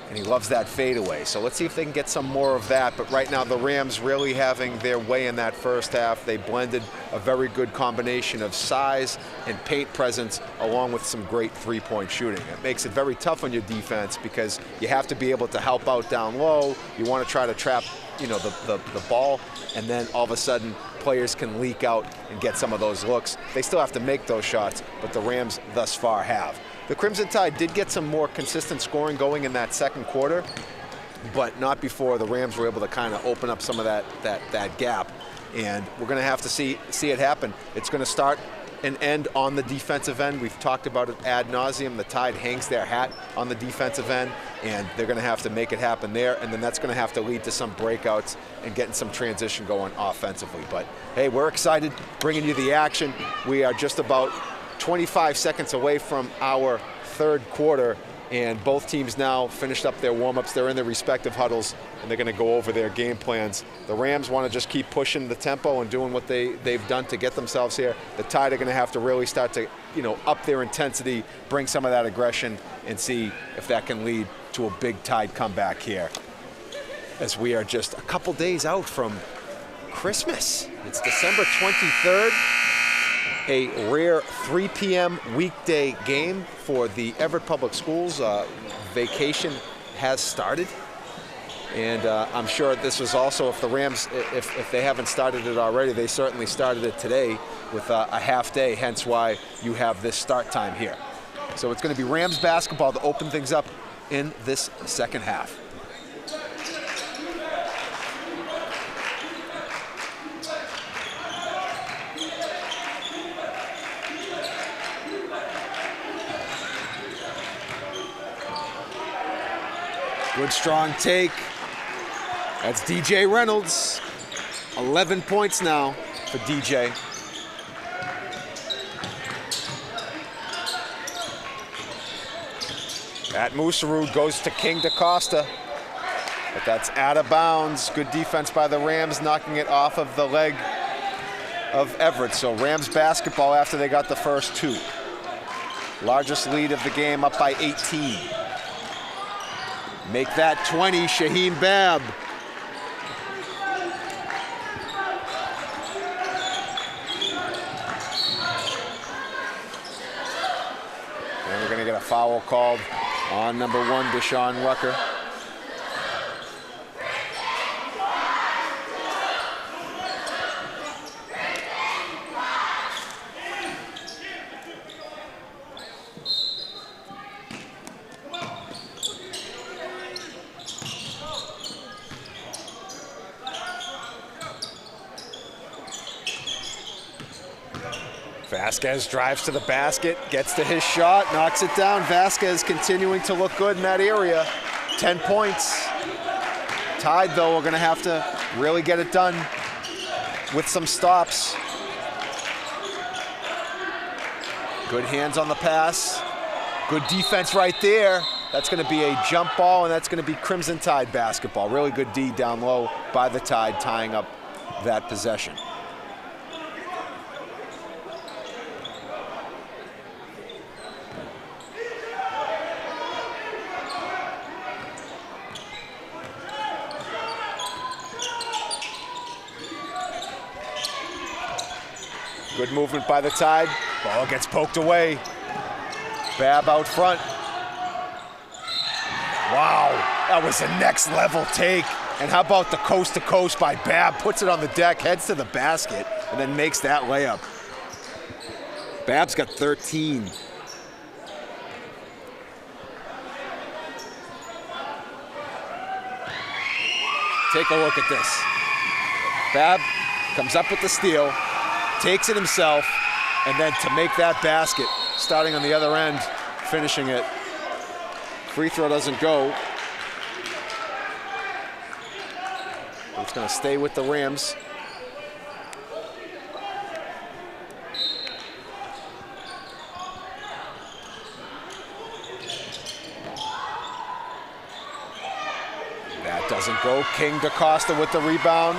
and he loves that fadeaway. So let's see if they can get some more of that. But right now, the Rams really having their way in that first half. They blended a very good combination of size and paint presence along with some great three-point shooting. It makes it very tough on your defense because you have to be able to help out down low. You want to try to trap, you know, the ball, and then all of a sudden players can leak out and get some of those looks. They still have to make those shots, but the Rams thus far have. The Crimson Tide did get some more consistent scoring going in that second quarter, but not before the Rams were able to kind of open up some of that gap. And we're going to have to see it happen. It's going to start and end on the defensive end. We've talked about it ad nauseum. The Tide hangs their hat on the defensive end, and they're going to have to make it happen there, and then that's going to have to lead to some breakouts and getting some transition going offensively. But hey, we're excited bringing you the action. We are just about 25 seconds away from our third quarter, and both teams now finished up their warm-ups. They're in their respective huddles, and they're going to go over their game plans. The Rams want to just keep pushing the tempo and doing what they've done to get themselves here. The Tide are going to have to really start to, you know, up their intensity, bring some of that aggression, and see if that can lead to a big Tide comeback here, as we are just a couple days out from Christmas. It's December 23rd. A rare 3 p.m. weekday game for the Everett Public Schools. Vacation has started. And I'm sure this was also, if the Rams, if they haven't started it already, they certainly started it today with a half day, hence why you have this start time here. So it's going to be Rams basketball to open things up in this second half. Good strong take. That's DJ Reynolds. 11 points now for DJ. At Mooserud goes to King DaCosta, but that's out of bounds. Good defense by the Rams, knocking it off of the leg of Everett. So Rams basketball after they got the first two. Largest lead of the game, up by 18. Make that 20, Shaheen Babb. And we're gonna get a foul called on number 1, Deshaun Rucker. Vasquez drives to the basket, gets to his shot, knocks it down. Vasquez continuing to look good in that area. 10 points. Tide, though, are going to have to really get it done with some stops. Good hands on the pass. Good defense right there. That's going to be a jump ball, and that's going to be Crimson Tide basketball. Really good D down low by the Tide, tying up that possession. Good movement by the Tide. Ball gets poked away. Babb out front. Wow, that was a next level take. And how about the coast to coast by Babb? Puts it on the deck, heads to the basket, and then makes that layup. Babb's got 13. Take a look at this. Babb comes up with the steal, takes it himself, and then to make that basket, starting on the other end, finishing it. Free throw doesn't go. It's going to stay with the Rams. That doesn't go. King DaCosta with the rebound.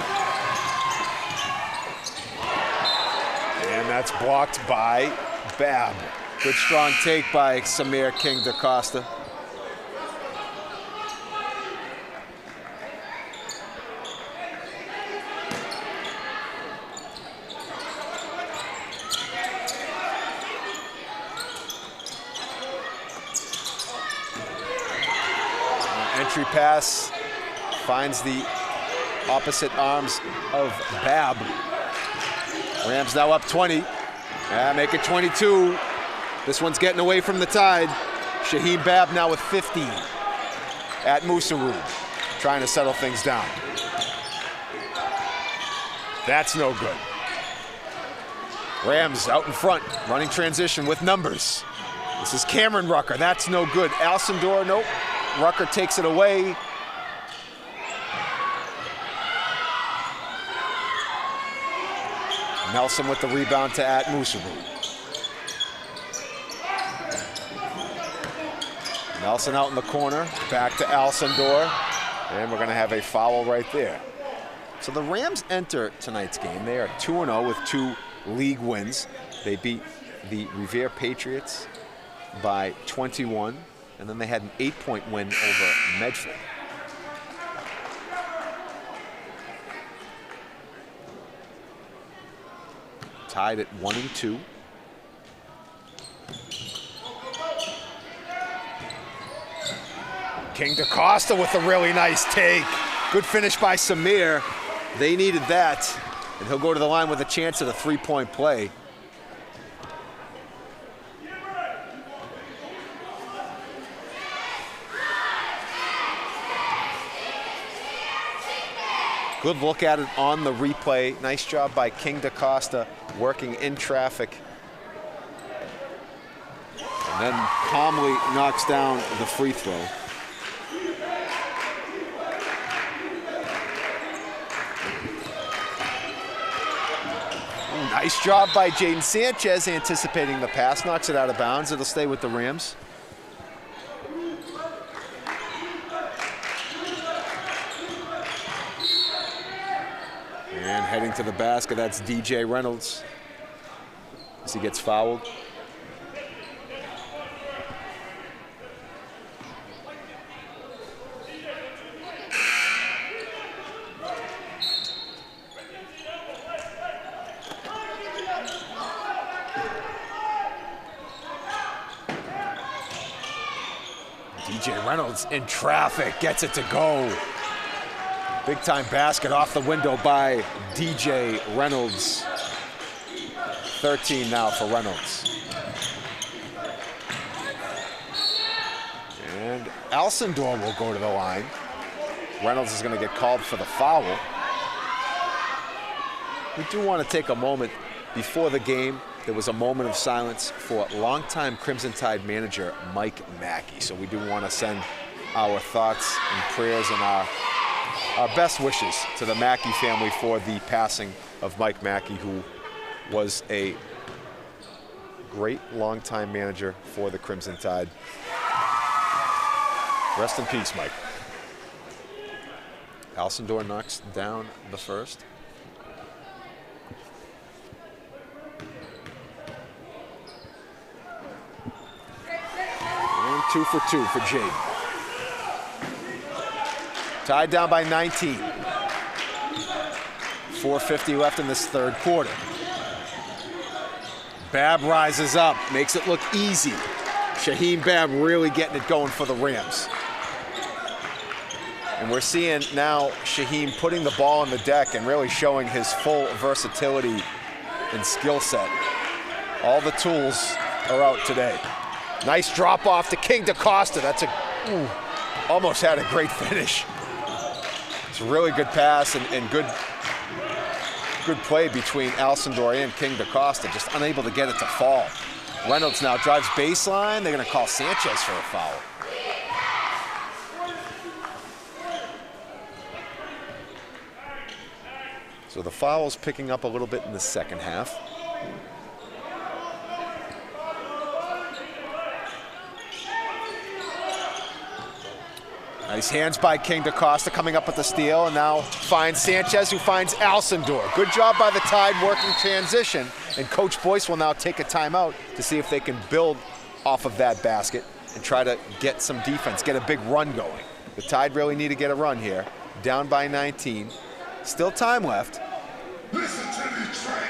And that's blocked by Babb. Good strong take by Samir King DaCosta. Entry pass finds the opposite arms of Babb. Rams now up 20. Make it 22. This one's getting away from the Tide. Shaheen Babb now with 15 at Mooserud, trying to settle things down. That's no good. Rams out in front, running transition with numbers. This is Cameron Rucker. That's no good. Alcindor, nope. Rucker takes it away. Nelson with the rebound to at Mooserud. Nelson out in the corner, back to Alcindor, and we're gonna have a foul right there. So the Rams enter tonight's game. They are 2-0 with 2 league wins. They beat the Revere Patriots by 21, and then they had an 8-point win over Medford. Tied at 1-2. King DaCosta with a really nice take. Good finish by Samir. They needed that, and he'll go to the line with a chance at a 3-point play. Good look at it on the replay. Nice job by King DaCosta working in traffic. And then calmly knocks down the free throw. Nice job by Jaden Sanchez anticipating the pass, knocks it out of bounds. It'll stay with the Rams. And heading to the basket, that's DJ Reynolds as he gets fouled. DJ Reynolds in traffic, gets it to go. Big time basket off the window by DJ Reynolds. 13 now for Reynolds. And Alcindor will go to the line. Reynolds is going to get called for the foul. We do want to take a moment before the game. There was a moment of silence for longtime Crimson Tide manager Mike Mackey. So we do want to send our thoughts and prayers and our best wishes to the Mackey family for the passing of Mike Mackey, who was a great longtime manager for the Crimson Tide. Rest in peace, Mike. Alcindor knocks down the first. And 2 for 2 for Jaden. Tied down by 19. 4:50 left in this third quarter. Babb rises up, makes it look easy. Shaheem Babb really getting it going for the Rams. And we're seeing now Shaheem putting the ball on the deck and really showing his full versatility and skill set. All the tools are out today. Nice drop off to King DaCosta. That's almost had a great finish. It's a really good pass and good play between Alcindor and King DaCosta, just unable to get it to fall. Reynolds now drives baseline. They're going to call Sanchez for a foul. So the foul's picking up a little bit in the second half. Nice hands by King DaCosta coming up with the steal, and now finds Sanchez, who finds Alcindor. Good job by the Tide working transition, and Coach Boyce will now take a timeout to see if they can build off of that basket and try to get some defense, get a big run going. The Tide really need to get a run here. Down by 19. Still time left. Listen to the train.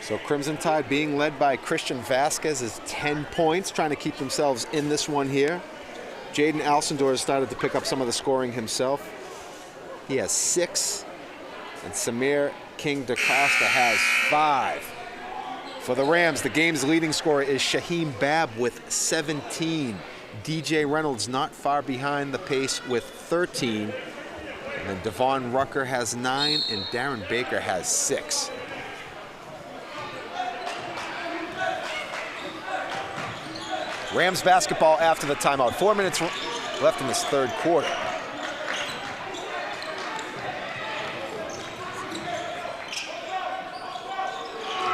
So Crimson Tide being led by Christian Vasquez is 10 points, trying to keep themselves in this one here. Jaden Alcindor has started to pick up some of the scoring himself. He has 6, and Samir King DaCosta has 5. For the Rams, the game's leading scorer is Shaheem Babb with 17. DJ Reynolds not far behind the pace with 13. And then Devon Rucker has 9, and Darren Baker has 6. Rams basketball after the timeout. 4 minutes left in this third quarter.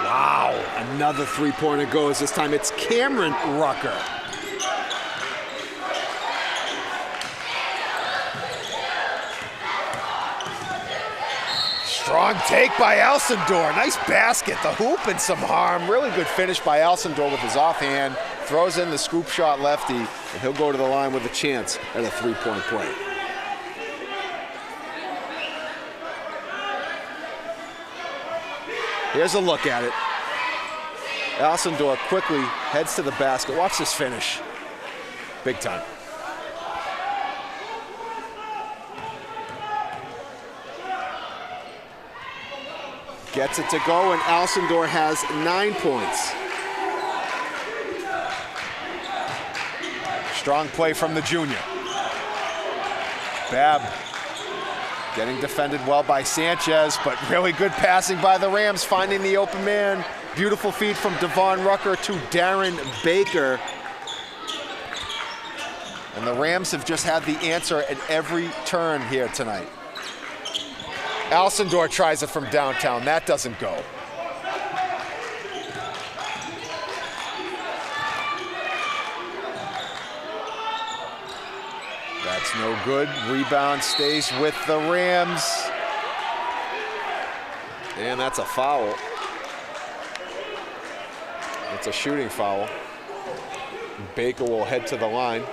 Wow, another three-pointer goes. This time it's Cameron Rucker. Strong take by Alcindor. Nice basket, the hoop and some harm. Really good finish by Alcindor with his offhand. Throws in the scoop shot lefty, and he'll go to the line with a chance at a three-point play. Here's a look at it. Alcindor quickly heads to the basket. Watch this finish. Big time. Gets it to go, and Alcindor has 9 points. Strong play from the junior. Babb getting defended well by Sanchez, but really good passing by the Rams, finding the open man. Beautiful feed from Devon Rucker to Darren Baker. And the Rams have just had the answer at every turn here tonight. Alcindor tries it from downtown. That doesn't go. That's no good. Rebound stays with the Rams. And that's a foul. It's a shooting foul. Baker will head to the line.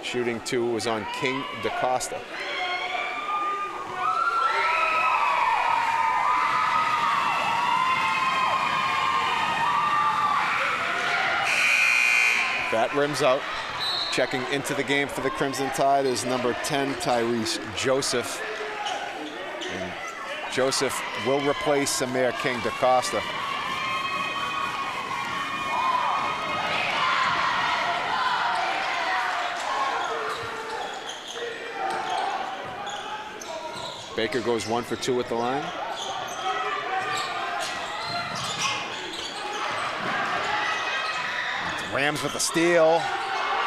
Shooting 2 was on King DaCosta. That rims out. Checking into the game for the Crimson Tide is number 10, Tyrese Joseph. And Joseph will replace Samir King DaCosta. Baker goes 1 for 2 at the line. Rams with a steal.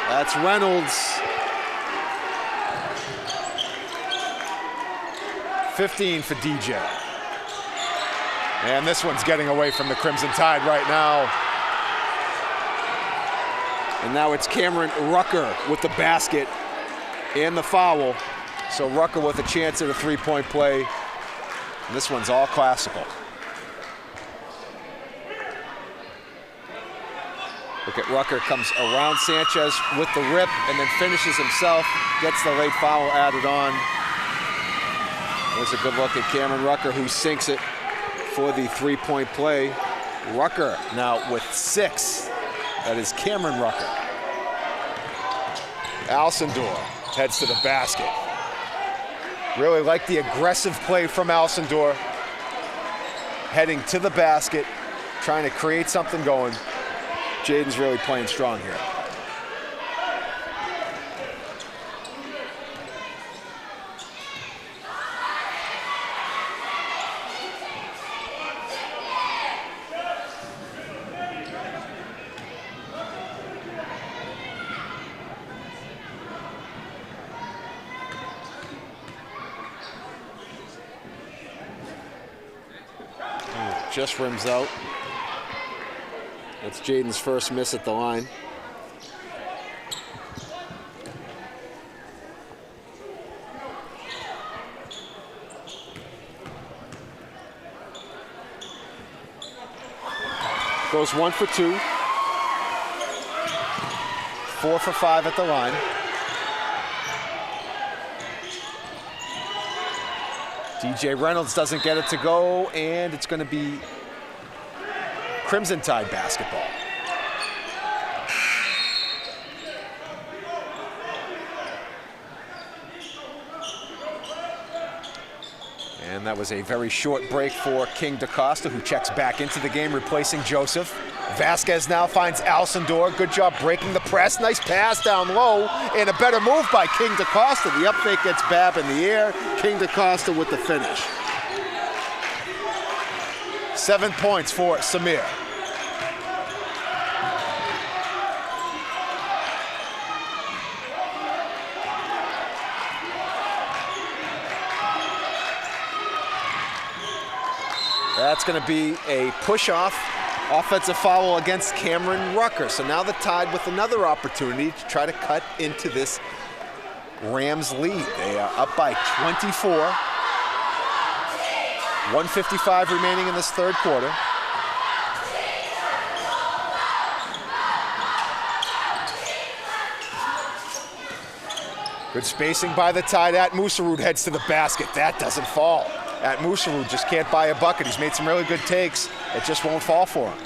That's Reynolds. 15 for DJ. And this one's getting away from the Crimson Tide right now. And now it's Cameron Rucker with the basket and the foul. So Rucker with a chance at a three-point play. And this one's all classical. Look at Rucker, comes around Sanchez with the rip and then finishes himself, gets the late foul added on. There's a good look at Cameron Rucker, who sinks it for the three-point play. Rucker now with 6. That is Cameron Rucker. Alcindor heads to the basket. Really like the aggressive play from Alcindor. Heading to the basket, trying to create something going. Jaden's really playing strong here. Just rims out. That's Jaden's first miss at the line. Goes 1 for 2. 4 for 5 at the line. DJ Reynolds doesn't get it to go, and it's going to be Crimson Tide basketball. And that was a very short break for King DaCosta, who checks back into the game, replacing Joseph. Vasquez now finds Alcindor. Good job breaking the press. Nice pass down low, and a better move by King DaCosta. The up fake gets Babb in the air. King DaCosta with the finish. 7 points for Samir. That's going to be a push-off offensive foul against Cameron Rucker. So now the Tide with another opportunity to try to cut into this Rams lead. They are up by 24. 1:55 remaining in this third quarter. Good spacing by the Tide. At Musarud heads to the basket. That doesn't fall. At Musarud just can't buy a bucket. He's made some really good takes. It just won't fall for him.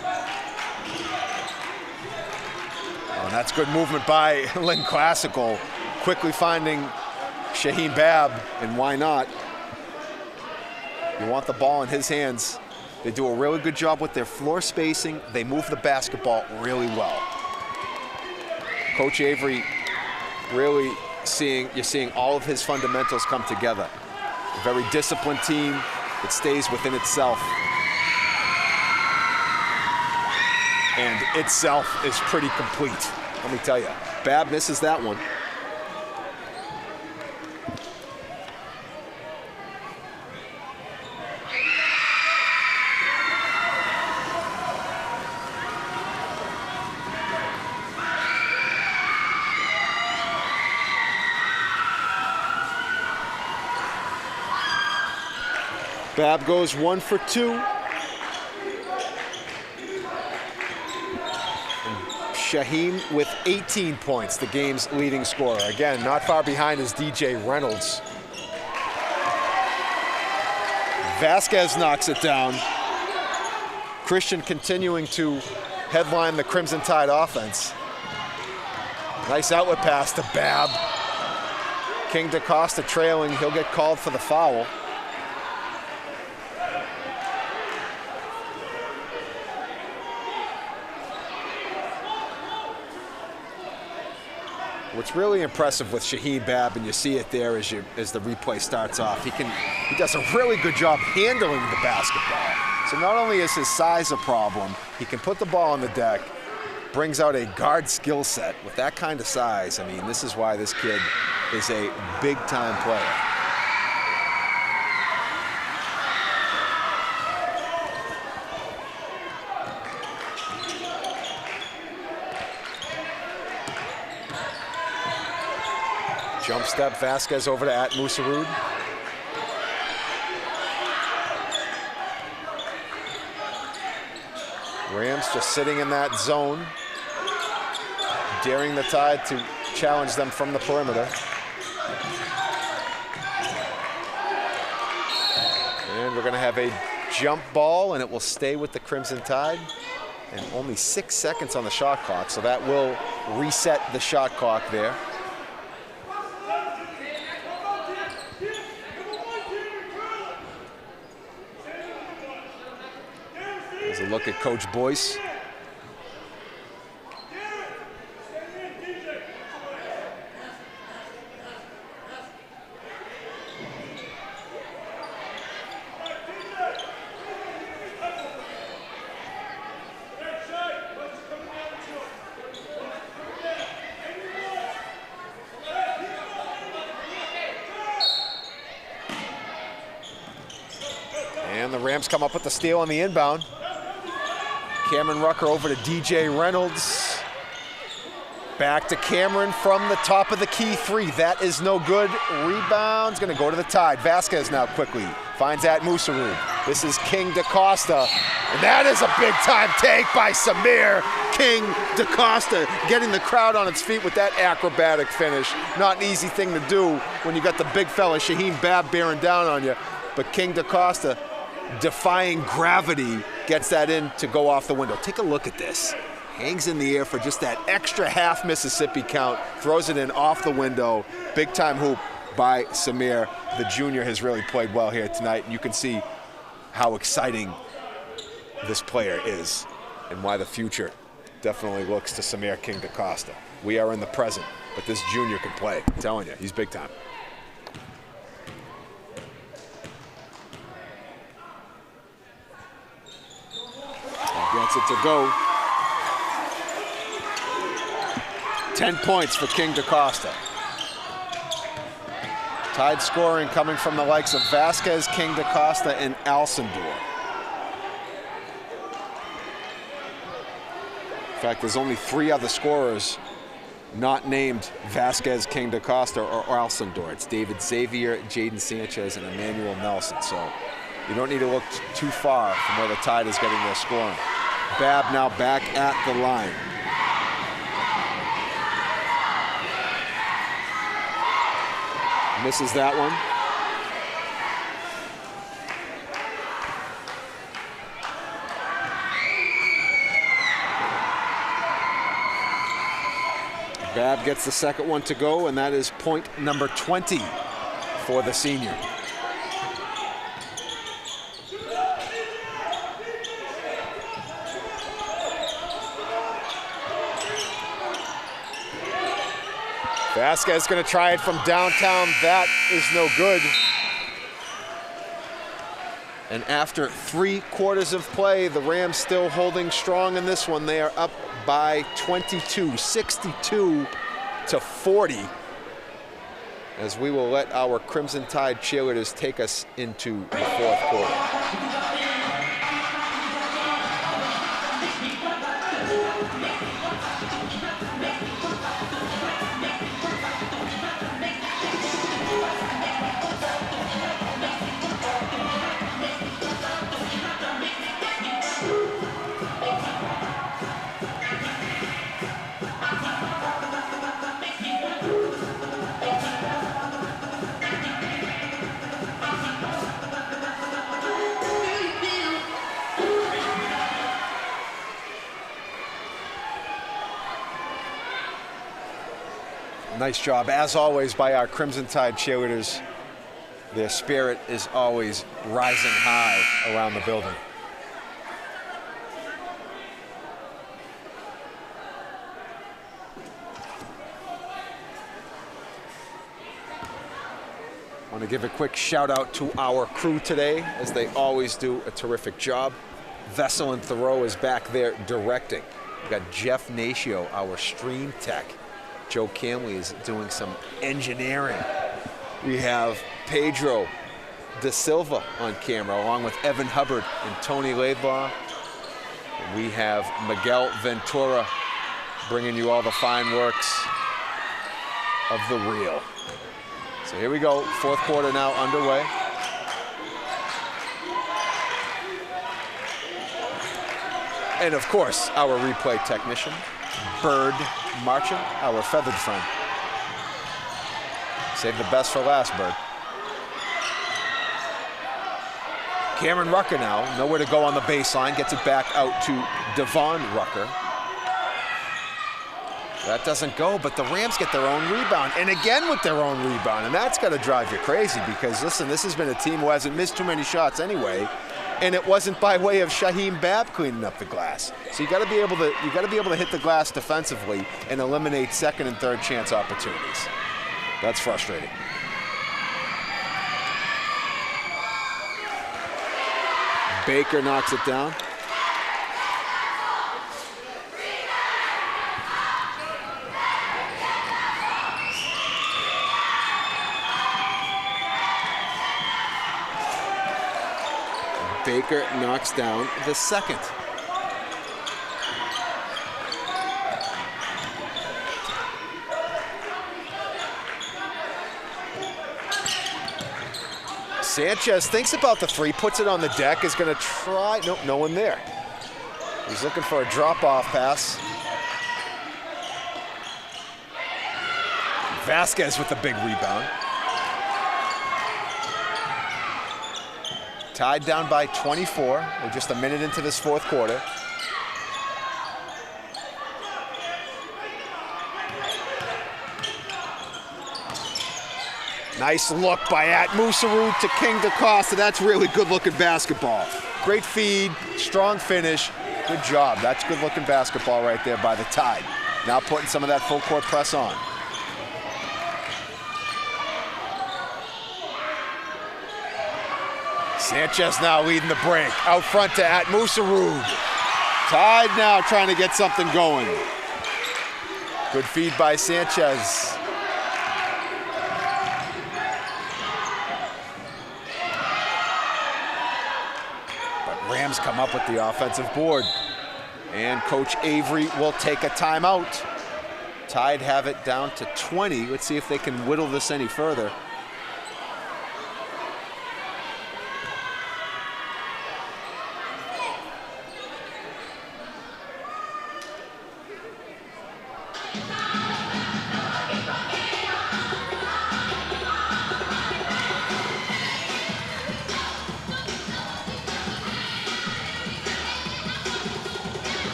That's good movement by Lynn Classical, quickly finding Shaheen Babb, and why not? You want the ball in his hands. They do a really good job with their floor spacing. They move the basketball really well. Coach Avery really you're seeing all of his fundamentals come together. A very disciplined team that stays within itself. And itself is pretty complete, let me tell you. Babb misses that one. Babb goes 1 for 2. Shaheen with 18 points, the game's leading scorer. Again, not far behind is DJ Reynolds. Vasquez knocks it down. Christian continuing to headline the Crimson Tide offense. Nice outlet pass to Babb. King DaCosta trailing, he'll get called for the foul. What's really impressive with Shaheen Babb, and you see it there as the replay starts off, he does a really good job handling the basketball. So not only is his size a problem, he can put the ball on the deck, brings out a guard skill set with that kind of size. I mean, this is why this kid is a big-time player. Jump step, Vasquez over to Musarud. Rams just sitting in that zone, daring the Tide to challenge them from the perimeter. And we're going to have a jump ball, and it will stay with the Crimson Tide. And only 6 seconds on the shot clock, so that will reset the shot clock there. There's a look at Coach Boyce. And the Rams come up with the steal on the inbound. Cameron Rucker over to DJ Reynolds. Back to Cameron from the top of the key three. That is no good. Rebound's gonna go to the Tide. Vasquez now quickly finds Musarud. This is King DaCosta. And that is a big time take by Samir King DaCosta, getting the crowd on its feet with that acrobatic finish. Not an easy thing to do when you got the big fella Shaheen Babb bearing down on you. But King DaCosta, defying gravity, gets that in to go off the window. Take a look at this. Hangs in the air for just that extra half Mississippi count, throws it in off the window. Big time hoop by Samir. The junior has really played well here tonight. You can see how exciting this player is and why the future definitely looks to Samir King DaCosta. We are in the present, but this junior can play. I'm telling you, he's big time. Gets it to go. 10 points for King DaCosta. Tide scoring coming from the likes of Vasquez, King DaCosta, and Alcindor. In fact, there's only 3 other scorers not named Vasquez, King DaCosta, or Alcindor. It's David Xavier, Jaden Sanchez, and Emmanuel Nelson. So you don't need to look too far from where the Tide is getting their scoring. Babb now back at the line. Misses that one. Babb gets the second one to go, and that is point number 20 for the senior. Vasquez going to try it from downtown. That is no good. And after 3 quarters of play, the Rams still holding strong in this one. They are up by 22, 62 to 40. As we will let our Crimson Tide cheerleaders take us into the fourth quarter. Nice job, as always, by our Crimson Tide cheerleaders. Their spirit is always rising high around the building. I want to give a quick shout out to our crew today, as they always do a terrific job. Vessel and Thoreau is back there directing. We've got Jeff Natio, our stream tech. Joe Camley is doing some engineering. We have Pedro Da Silva on camera, along with Evan Hubbard and Tony Laidlaw. And we have Miguel Ventura bringing you all the fine works of the reel. So here we go, fourth quarter now underway. And of course, our replay technician, Bird Marchant, our feathered friend. Save the best for last, Bird. Cameron Rucker now, nowhere to go on the baseline, gets it back out to Devon Rucker. That doesn't go, but the Rams get their own rebound, and again with their own rebound, and that's got to drive you crazy because, listen, this has been a team who hasn't missed too many shots anyway, and it wasn't by way of Shaheem Babb cleaning up the glass. So you got to be able to hit the glass defensively and eliminate second and third chance opportunities. That's frustrating. Baker knocks it down. Baker knocks down the second. Sanchez thinks about the three, puts it on the deck, is going to try. Nope, no one there. He's looking for a drop-off pass. Vasquez with the big rebound. Tied down by 24. We're just a minute into this fourth quarter. Nice look by Musaru to King DaCosta. That's really good-looking basketball. Great feed, strong finish. Good job. That's good-looking basketball right there by the Tide. Now putting some of that full-court press on. Sanchez now leading the break. Out front to Musaru. Tide now trying to get something going. Good feed by Sanchez. But Rams come up with the offensive board. And Coach Avery will take a timeout. Tide have it down to 20. Let's see if they can whittle this any further.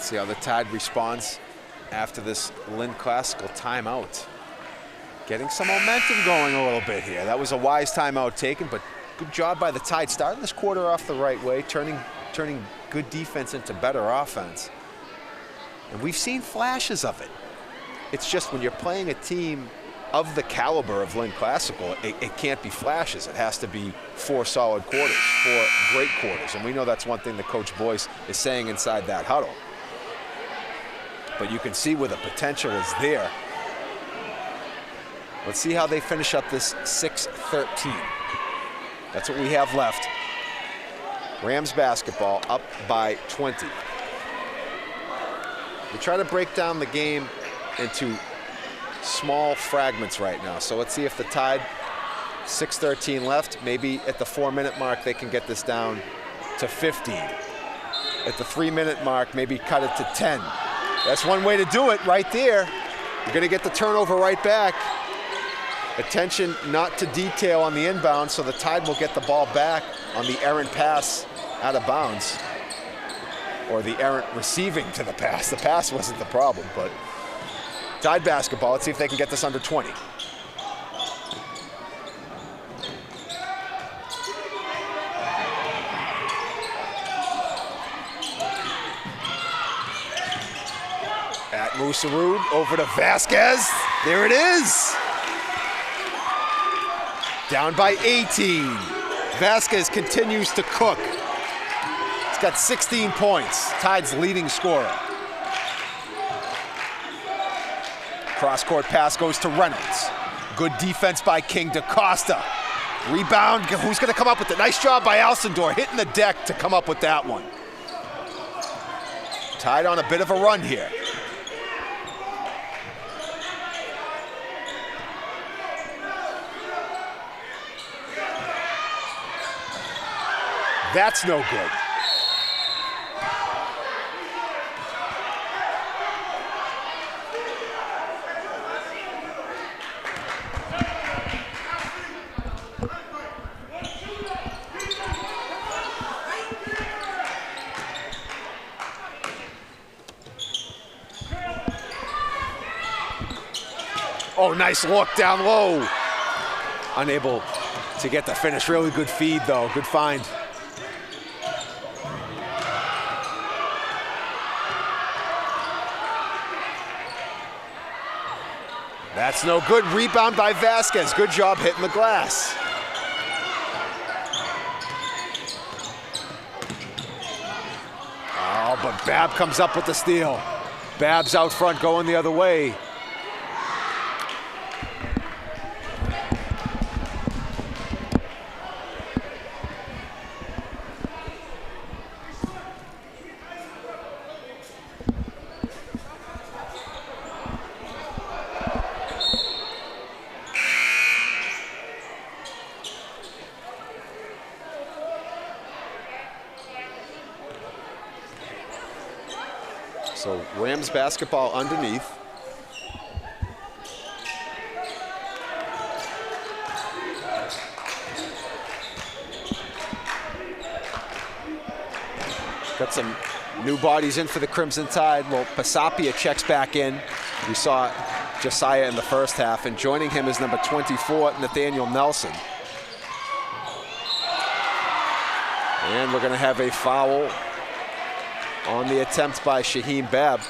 See how the Tide responds after this Lynn Classical timeout. Getting some momentum going a little bit here. That was a wise timeout taken, but good job by the Tide. Starting this quarter off the right way, turning good defense into better offense. And we've seen flashes of it. It's just when you're playing a team of the caliber of Lynn Classical, it can't be flashes. It has to be 4 solid quarters, 4 great quarters. And we know that's one thing that Coach Boyce is saying inside that huddle. But you can see where the potential is there. Let's see how they finish up this 6-13. That's what we have left. Rams basketball up by 20. We try to break down the game into small fragments right now. So let's see if the Tide, 6:13 left, maybe at the 4-minute mark they can get this down to 15. At the 3-minute mark, maybe cut it to 10. That's one way to do it right there. You're gonna get the turnover right back. Attention not to detail on the inbound, so the Tide will get the ball back on the errant pass out of bounds, or the errant receiving to the pass. The pass wasn't the problem, but Tide basketball. Let's see if they can get this under 20. At Musarud, over to Vasquez. There it is. Down by 18. Vasquez continues to cook. He's got 16 points, Tide's leading scorer. Cross-court pass goes to Reynolds. Good defense by King. DaCosta. Rebound, who's gonna come up with it? Nice job by Alcindor, hitting the deck to come up with that one. Tide on a bit of a run here. That's no good. Oh, nice look down low. Unable to get the finish. Really good feed, though. Good find. That's no good. Rebound by Vasquez. Good job hitting the glass. Oh, but Babb comes up with the steal. Babb's out front going the other way. So Rams basketball underneath. Got some new bodies in for the Crimson Tide. Well, Pasapia checks back in. We saw Josiah in the first half, and joining him is number 24, Nathaniel Nelson. And we're gonna have a foul on the attempt by Shaheem Babb.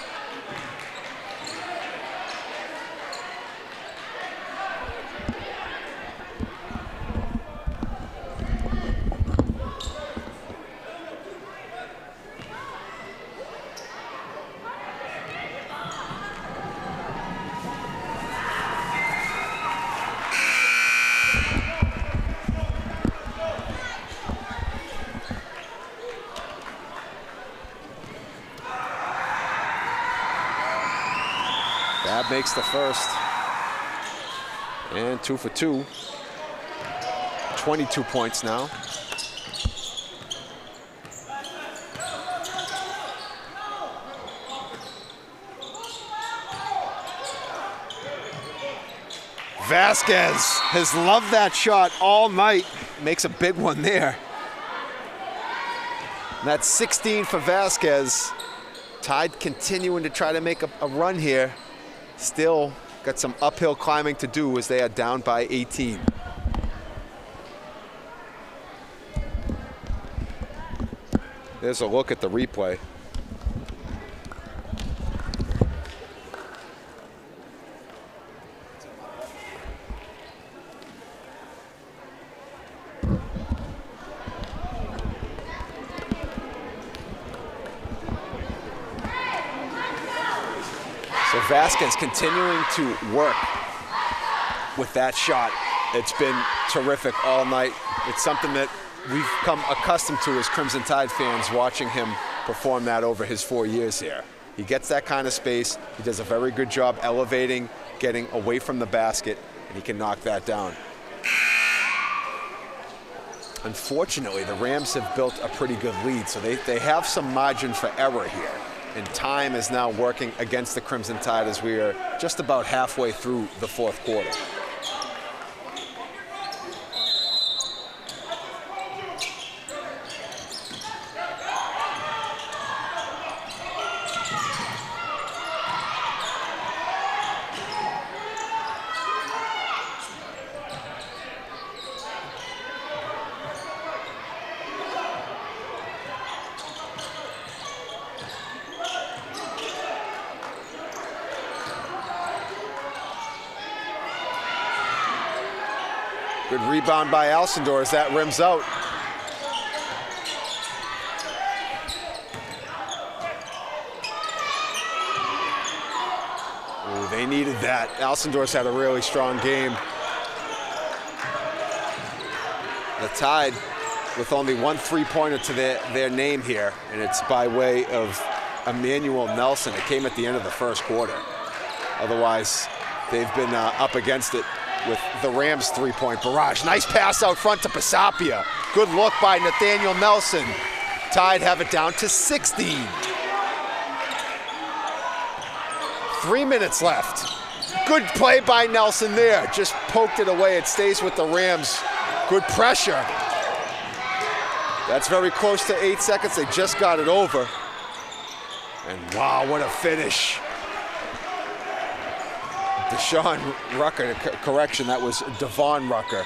Babb makes the first. And 2 for 2. 22 points now. Vasquez has loved that shot all night. Makes a big one there. And that's 16 for Vasquez. Tide continuing to try to make a run here. Still got some uphill climbing to do as they are down by 18. There's a look at the replay. So Vasquez continuing to work with that shot. It's been terrific all night. It's something that we've come accustomed to as Crimson Tide fans, watching him perform that over his 4 years here. He gets that kind of space. He does a very good job elevating, getting away from the basket, and he can knock that down. Unfortunately, the Rams have built a pretty good lead, so they have some margin for error here. And time is now working against the Crimson Tide as we are just about halfway through the fourth quarter. Good rebound by Alcindor as that rims out. Ooh, they needed that. Alcindor's had a really strong game. The Tide with only one three-pointer to their name here, and it's by way of Emmanuel Nelson. It came at the end of the first quarter. Otherwise, they've been up against it with the Rams' three-point barrage. Nice pass out front to Pasapia. Good look by Nathaniel Nelson. Tide have it down to 16. 3 minutes left. Good play by Nelson there. Just poked it away. It stays with the Rams. Good pressure. That's very close to 8 seconds. They just got it over. And wow, what a finish. Deshaun Rucker, correction, that was Devon Rucker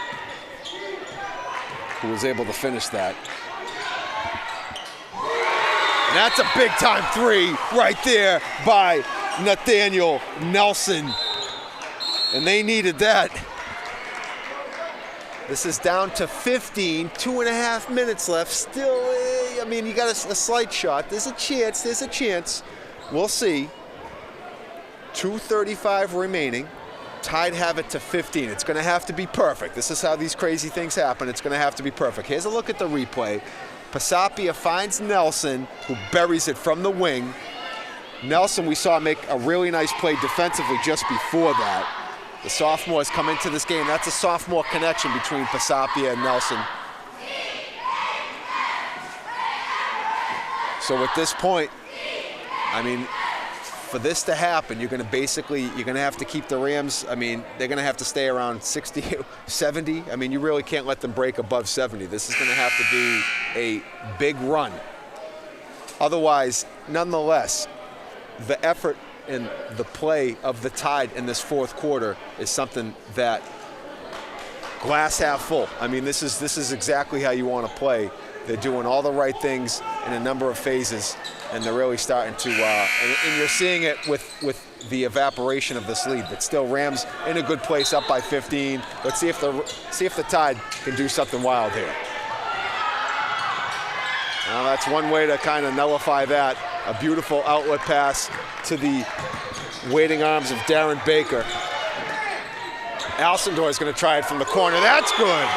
who was able to finish that. And that's a big time three right there by Nathaniel Nelson. And they needed that. This is down to 15, 2.5 minutes left. Still, I mean, you got a slight shot. There's a chance. We'll see. 2:35 remaining. Tide have it to 15. It's going to have to be perfect. This is how these crazy things happen. It's going to have to be perfect. Here's a look at the replay. Pasapia finds Nelson, who buries it from the wing. Nelson, we saw make a really nice play defensively just before that. The sophomores come into this game. That's a sophomore connection between Pasapia and Nelson. So at this point, I mean, for this to happen, you're going to have to keep the Rams, I mean, they're going to have to stay around 60, 70. I mean, you really can't let them break above 70. This is going to have to be a big run. Otherwise, nonetheless, the effort and the play of the Tide in this fourth quarter is something that glass half full. I mean, this is exactly how you want to play. They're doing all the right things in a number of phases, and they're really starting to, and you're seeing it with the evaporation of this lead. But still, Rams in a good place, up by 15. Let's see if the Tide can do something wild here. Well, that's one way to kind of nullify that. A beautiful outlet pass to the waiting arms of Darren Baker. Alcindor is going to try it from the corner. That's good.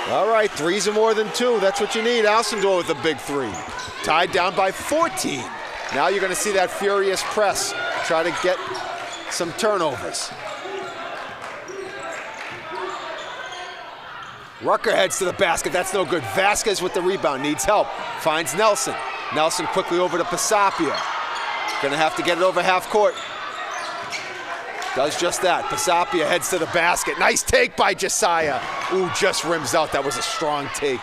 All right, threes are more than two. That's what you need. Alcindor with a big three. Tied down by 14. Now you're going to see that furious press try to get some turnovers. Rucker heads to the basket. That's no good. Vasquez with the rebound. Needs help. Finds Nelson. Nelson quickly over to Pasapia. Going to have to get it over half court. Does just that. Pasapia heads to the basket. Nice take by Josiah. Ooh, just rims out. That was a strong take.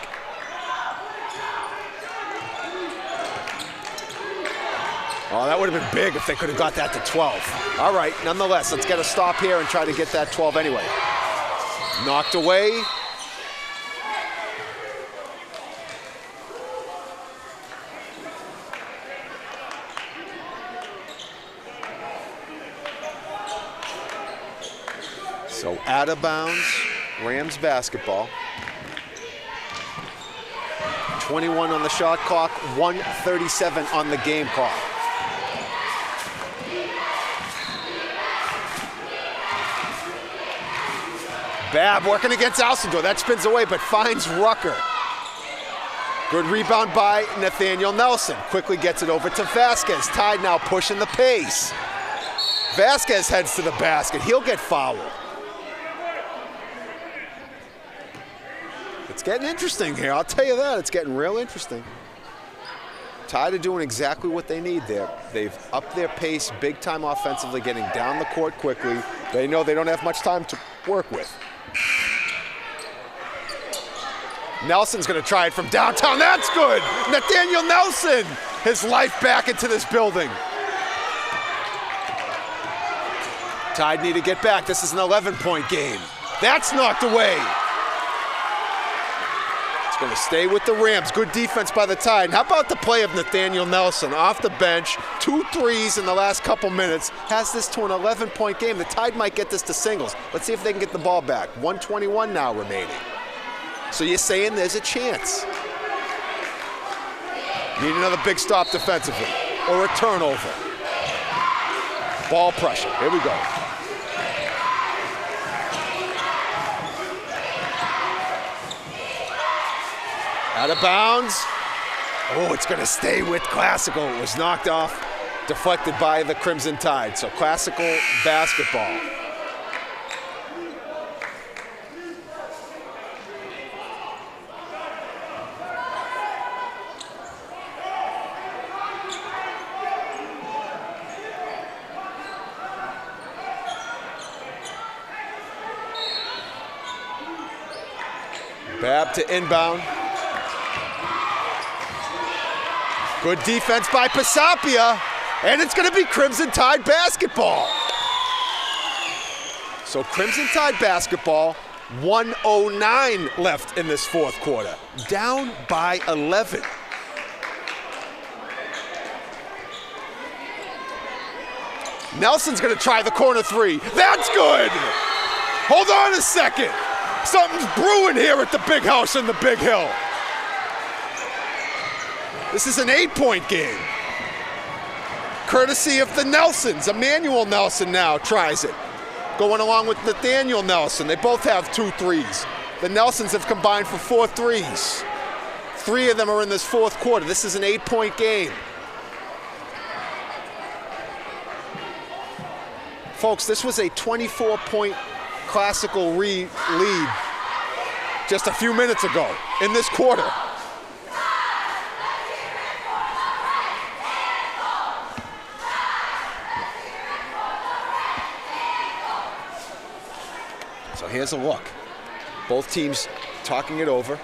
Oh, that would have been big if they could have got that to 12. All right, nonetheless, let's get a stop here and try to get that 12 anyway. Knocked away. So out of bounds, Rams basketball. 21 on the shot clock, 1:37 on the game clock. Babb working against Alcindor. That spins away, but finds Rucker. Good rebound by Nathaniel Nelson. Quickly gets it over to Vasquez. Tide now pushing the pace. Vasquez heads to the basket. He'll get fouled. It's getting interesting here. I'll tell you that. It's getting real interesting. Tide are doing exactly what they need there. They've upped their pace big time offensively, getting down the court quickly. They know they don't have much time to work with. Nelson's going to try it from downtown. That's good. Nathaniel Nelson, his life back into this building. Tide need to get back. This is an 11-point game. That's knocked away. Going to stay with the Rams. Good defense by the Tide. And how about the play of Nathaniel Nelson off the bench? 2 threes in the last couple minutes. Has this to an 11-point game. The Tide might get this to singles. Let's see if they can get the ball back. 1:21 now remaining. So you're saying there's a chance. Need another big stop defensively or a turnover. Ball pressure. Here we go. Out of bounds. Oh, it's going to stay with Classical. It was knocked off, deflected by the Crimson Tide. So Classical basketball. Babb to inbound. Good defense by Pisapia, and it's going to be Crimson Tide basketball. So Crimson Tide basketball, 1:09 left in this fourth quarter. Down by 11. Nelson's going to try the corner three. That's good. Hold on a second. Something's brewing here at the Big House in the Big Hill. This is an 8-point game. Courtesy of the Nelsons. Emmanuel Nelson now tries it. Going along with Nathaniel Nelson. They both have 2 threes. The Nelsons have combined for 4 threes. 3 of them are in this fourth quarter. This is an 8-point game. Folks, this was a 24-point Classical lead just a few minutes ago in this quarter. So here's a look. Both teams talking it over.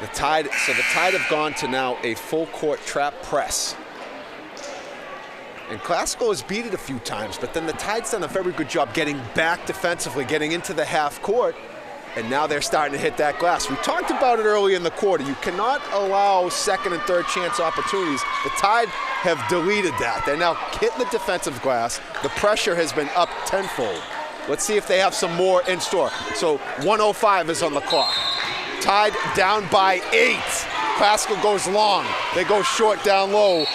The Tide have gone to now a full court trap press. And Classical has beat it a few times, but then the Tide's done a very good job getting back defensively, getting into the half court, and now they're starting to hit that glass. We talked about it early in the quarter. You cannot allow second and third chance opportunities. The Tide have deleted that. They're now hitting the defensive glass. The pressure has been up tenfold. Let's see if they have some more in store. So 1:05 is on the clock. Tide down by 8. Classical goes long. They go short down low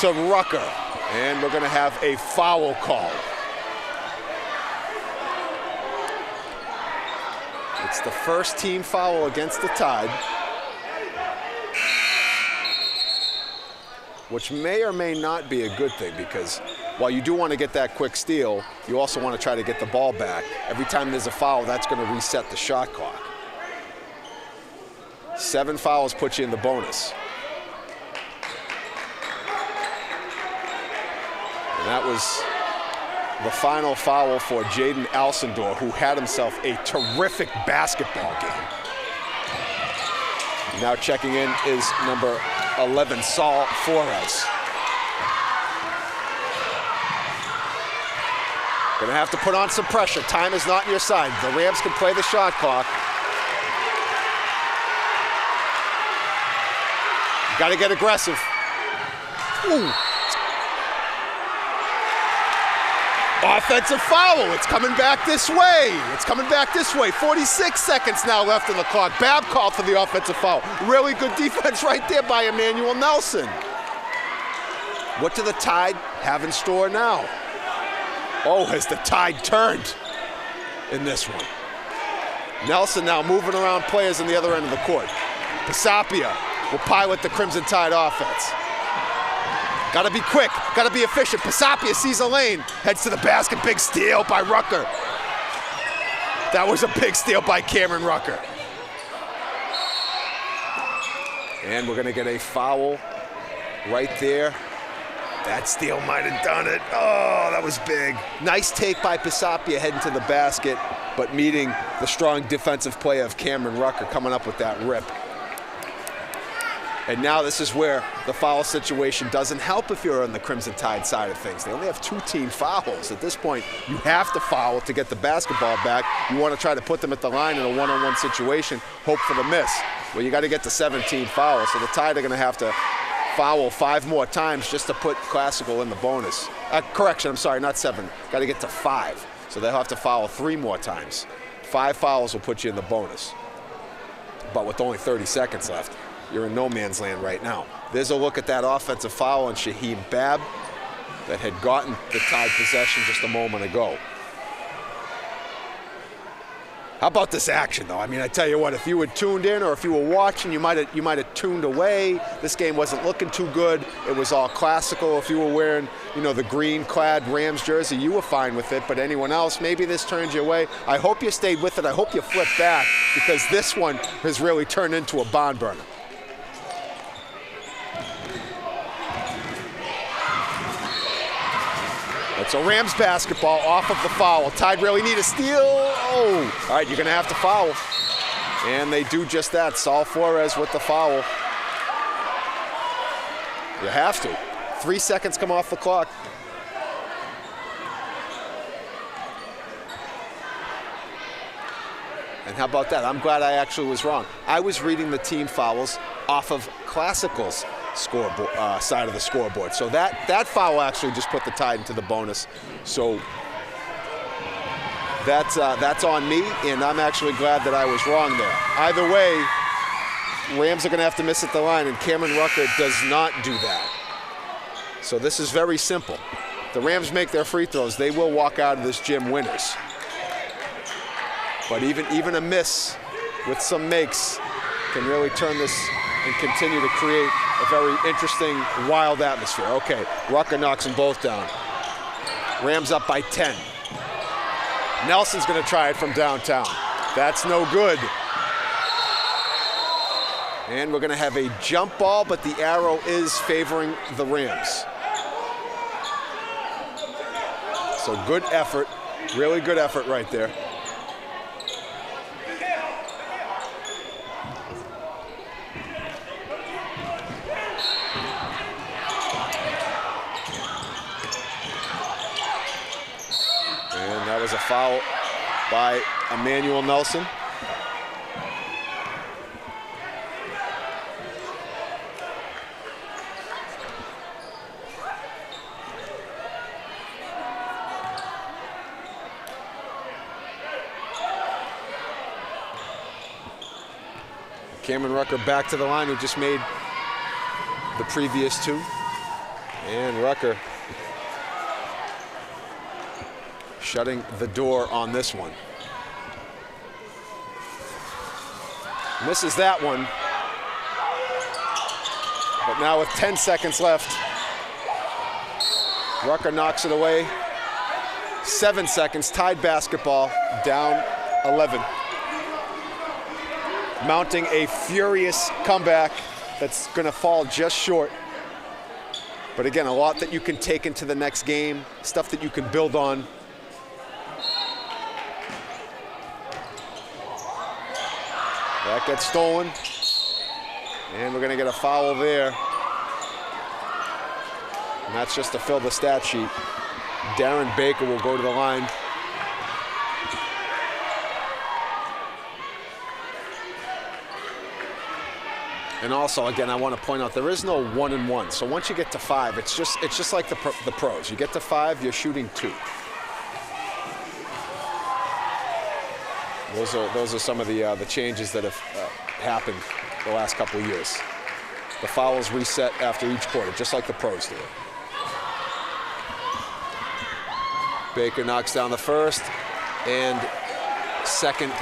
to Rucker. And we're going to have a foul call. It's the first team foul against the Tide, which may or may not be a good thing, because while you do want to get that quick steal, you also want to try to get the ball back. Every time there's a foul, that's going to reset the shot clock. 7 fouls put you in the bonus. And that was the final foul for Jaden Alcindor, who had himself a terrific basketball game. Now checking in is number 11, Saul Flores. Gonna have to put on some pressure. Time is not on your side. The Rams can play the shot clock. Got to get aggressive. Ooh. Offensive foul. It's coming back this way. It's coming back this way. 46 seconds now left on the clock. Babb called for the offensive foul. Really good defense right there by Emmanuel Nelson. What do the Tide have in store now? Oh, has the Tide turned in this one? Nelson now moving around players on the other end of the court. Pisapia will pilot the Crimson Tide offense. Got to be quick, got to be efficient. Pisapia sees a lane, heads to the basket. Big steal by Rucker. That was a big steal by Cameron Rucker. And we're going to get a foul right there. That steal might have done it. Oh, that was big. Nice take by Pisapia heading to the basket, but meeting the strong defensive play of Cameron Rucker coming up with that rip. And now this is where the foul situation doesn't help if you're on the Crimson Tide side of things. They only have 2 team fouls. At this point, you have to foul to get the basketball back. You want to try to put them at the line in a one-on-one situation, hope for the miss. Well, you got to get to 17 fouls, so the Tide are going to have to foul 5 more times just to put Classical in the bonus. Correction, I'm sorry, not 7. Got to get to 5. So they'll have to foul 3 more times. 5 fouls will put you in the bonus. But with only 30 seconds left, you're in no man's land right now. There's a look at that offensive foul on Shaheem Babb that had gotten the Tide possession just a moment ago. How about this action, though? I mean, I tell you what, if you had tuned in or if you were watching, you might have tuned away. This game wasn't looking too good. It was all Classical. If you were wearing, the green-clad Rams jersey, you were fine with it. But anyone else, maybe this turned you away. I hope you stayed with it. I hope you flipped back, because this one has really turned into a barn burner. It's a Rams basketball off of the foul. Tide really need a steal. Oh, all right, you're going to have to foul. And they do just that. Saul Flores with the foul. You have to. 3 seconds come off the clock. And how about that? I'm glad I actually was wrong. I was reading the team fouls off of Classical's scoreboard side of the scoreboard. So that foul actually just put the Tide into the bonus. So that's on me, and I'm actually glad that I was wrong there. Either way, Rams are going to have to miss at the line, and Cameron Rucker does not do that. So this is very simple. If the Rams make their free throws, they will walk out of this gym winners. But even a miss with some makes can really turn this and continue to create a very interesting, wild atmosphere. Okay, Rucker knocks them both down. Rams up by 10. Nelson's going to try it from downtown. That's no good. And we're going to have a jump ball, but the arrow is favoring the Rams. So good effort, really good effort right there. That was a foul by Emmanuel Nelson. Cameron Rucker back to the line, who just made the previous 2. And Rucker shutting the door on this one. Misses that one. But now with 10 seconds left, Rucker knocks it away. 7 seconds, Tide basketball, down 11. Mounting a furious comeback that's gonna fall just short. But again, a lot that you can take into the next game, stuff that you can build on. That gets stolen, and we're going to get a foul there. And that's just to fill the stat sheet. Darren Baker will go to the line. And also, again, I want to point out there is no 1-and-1. So once you get to 5, it's just like the pros. You get to 5, you're shooting 2. Those are some of the changes that have happened the last couple of years. The fouls reset after each quarter, just like the pros do. Baker knocks down the first and second.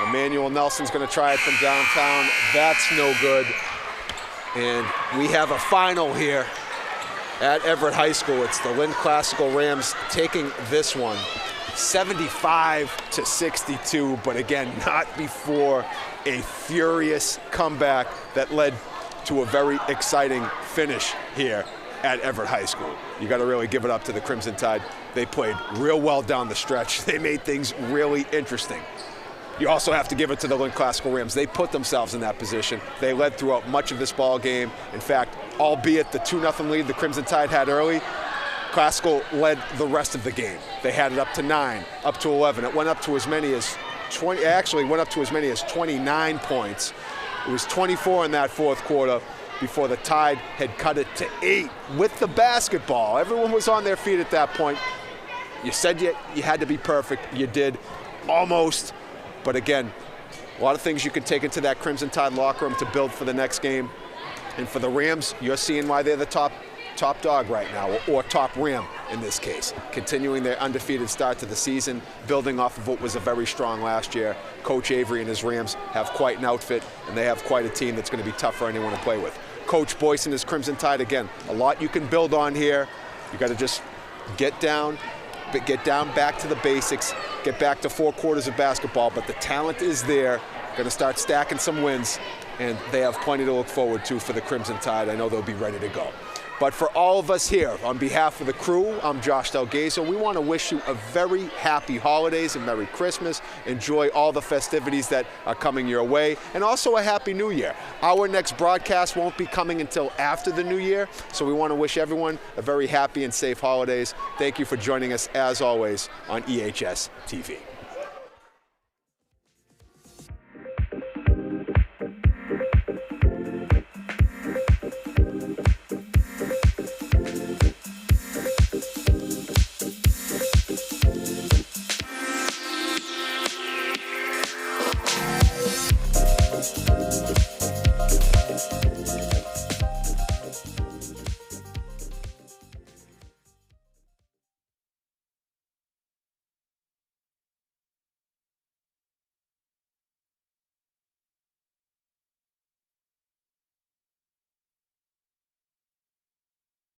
Emmanuel Nelson's going to try it from downtown. That's no good. And we have a final here at Everett High School. It's the Lynn Classical Rams taking this one 75-62, but again, not before a furious comeback that led to a very exciting finish here at Everett High School. You got to really give it up to the Crimson Tide. They played real well down the stretch. They made things really interesting. You also have to give it to the Lynn Classical Rams. They put themselves in that position. They led throughout much of this ball game. In fact, albeit the 2-0 lead the Crimson Tide had early, Classical led the rest of the game. They had it up to 9, up to 11. It went up to as many as 20. Actually, went up to as many as 29 points. It was 24 in that fourth quarter before the Tide had cut it to 8 with the basketball. Everyone was on their feet at that point. You said you had to be perfect. You did, almost. But again, a lot of things you can take into that Crimson Tide locker room to build for the next game. And for the Rams, you're seeing why they're the top dog right now, or top Ram in this case. Continuing their undefeated start to the season, building off of what was a very strong last year. Coach Avery and his Rams have quite an outfit, and they have quite a team that's going to be tough for anyone to play with. Coach Boyce and his Crimson Tide, again, a lot you can build on here. You got to just get down back to the basics, get back to 4 quarters of basketball, but the talent is there. Going to start stacking some wins, and they have plenty to look forward to for the Crimson Tide. I know they'll be ready to go. But for all of us here, on behalf of the crew, I'm Josh Delgazo. We want to wish you a very happy holidays and Merry Christmas. Enjoy all the festivities that are coming your way, and also a Happy New Year. Our next broadcast won't be coming until after the New Year, so we want to wish everyone a very happy and safe holidays. Thank you for joining us, as always, on EHS TV.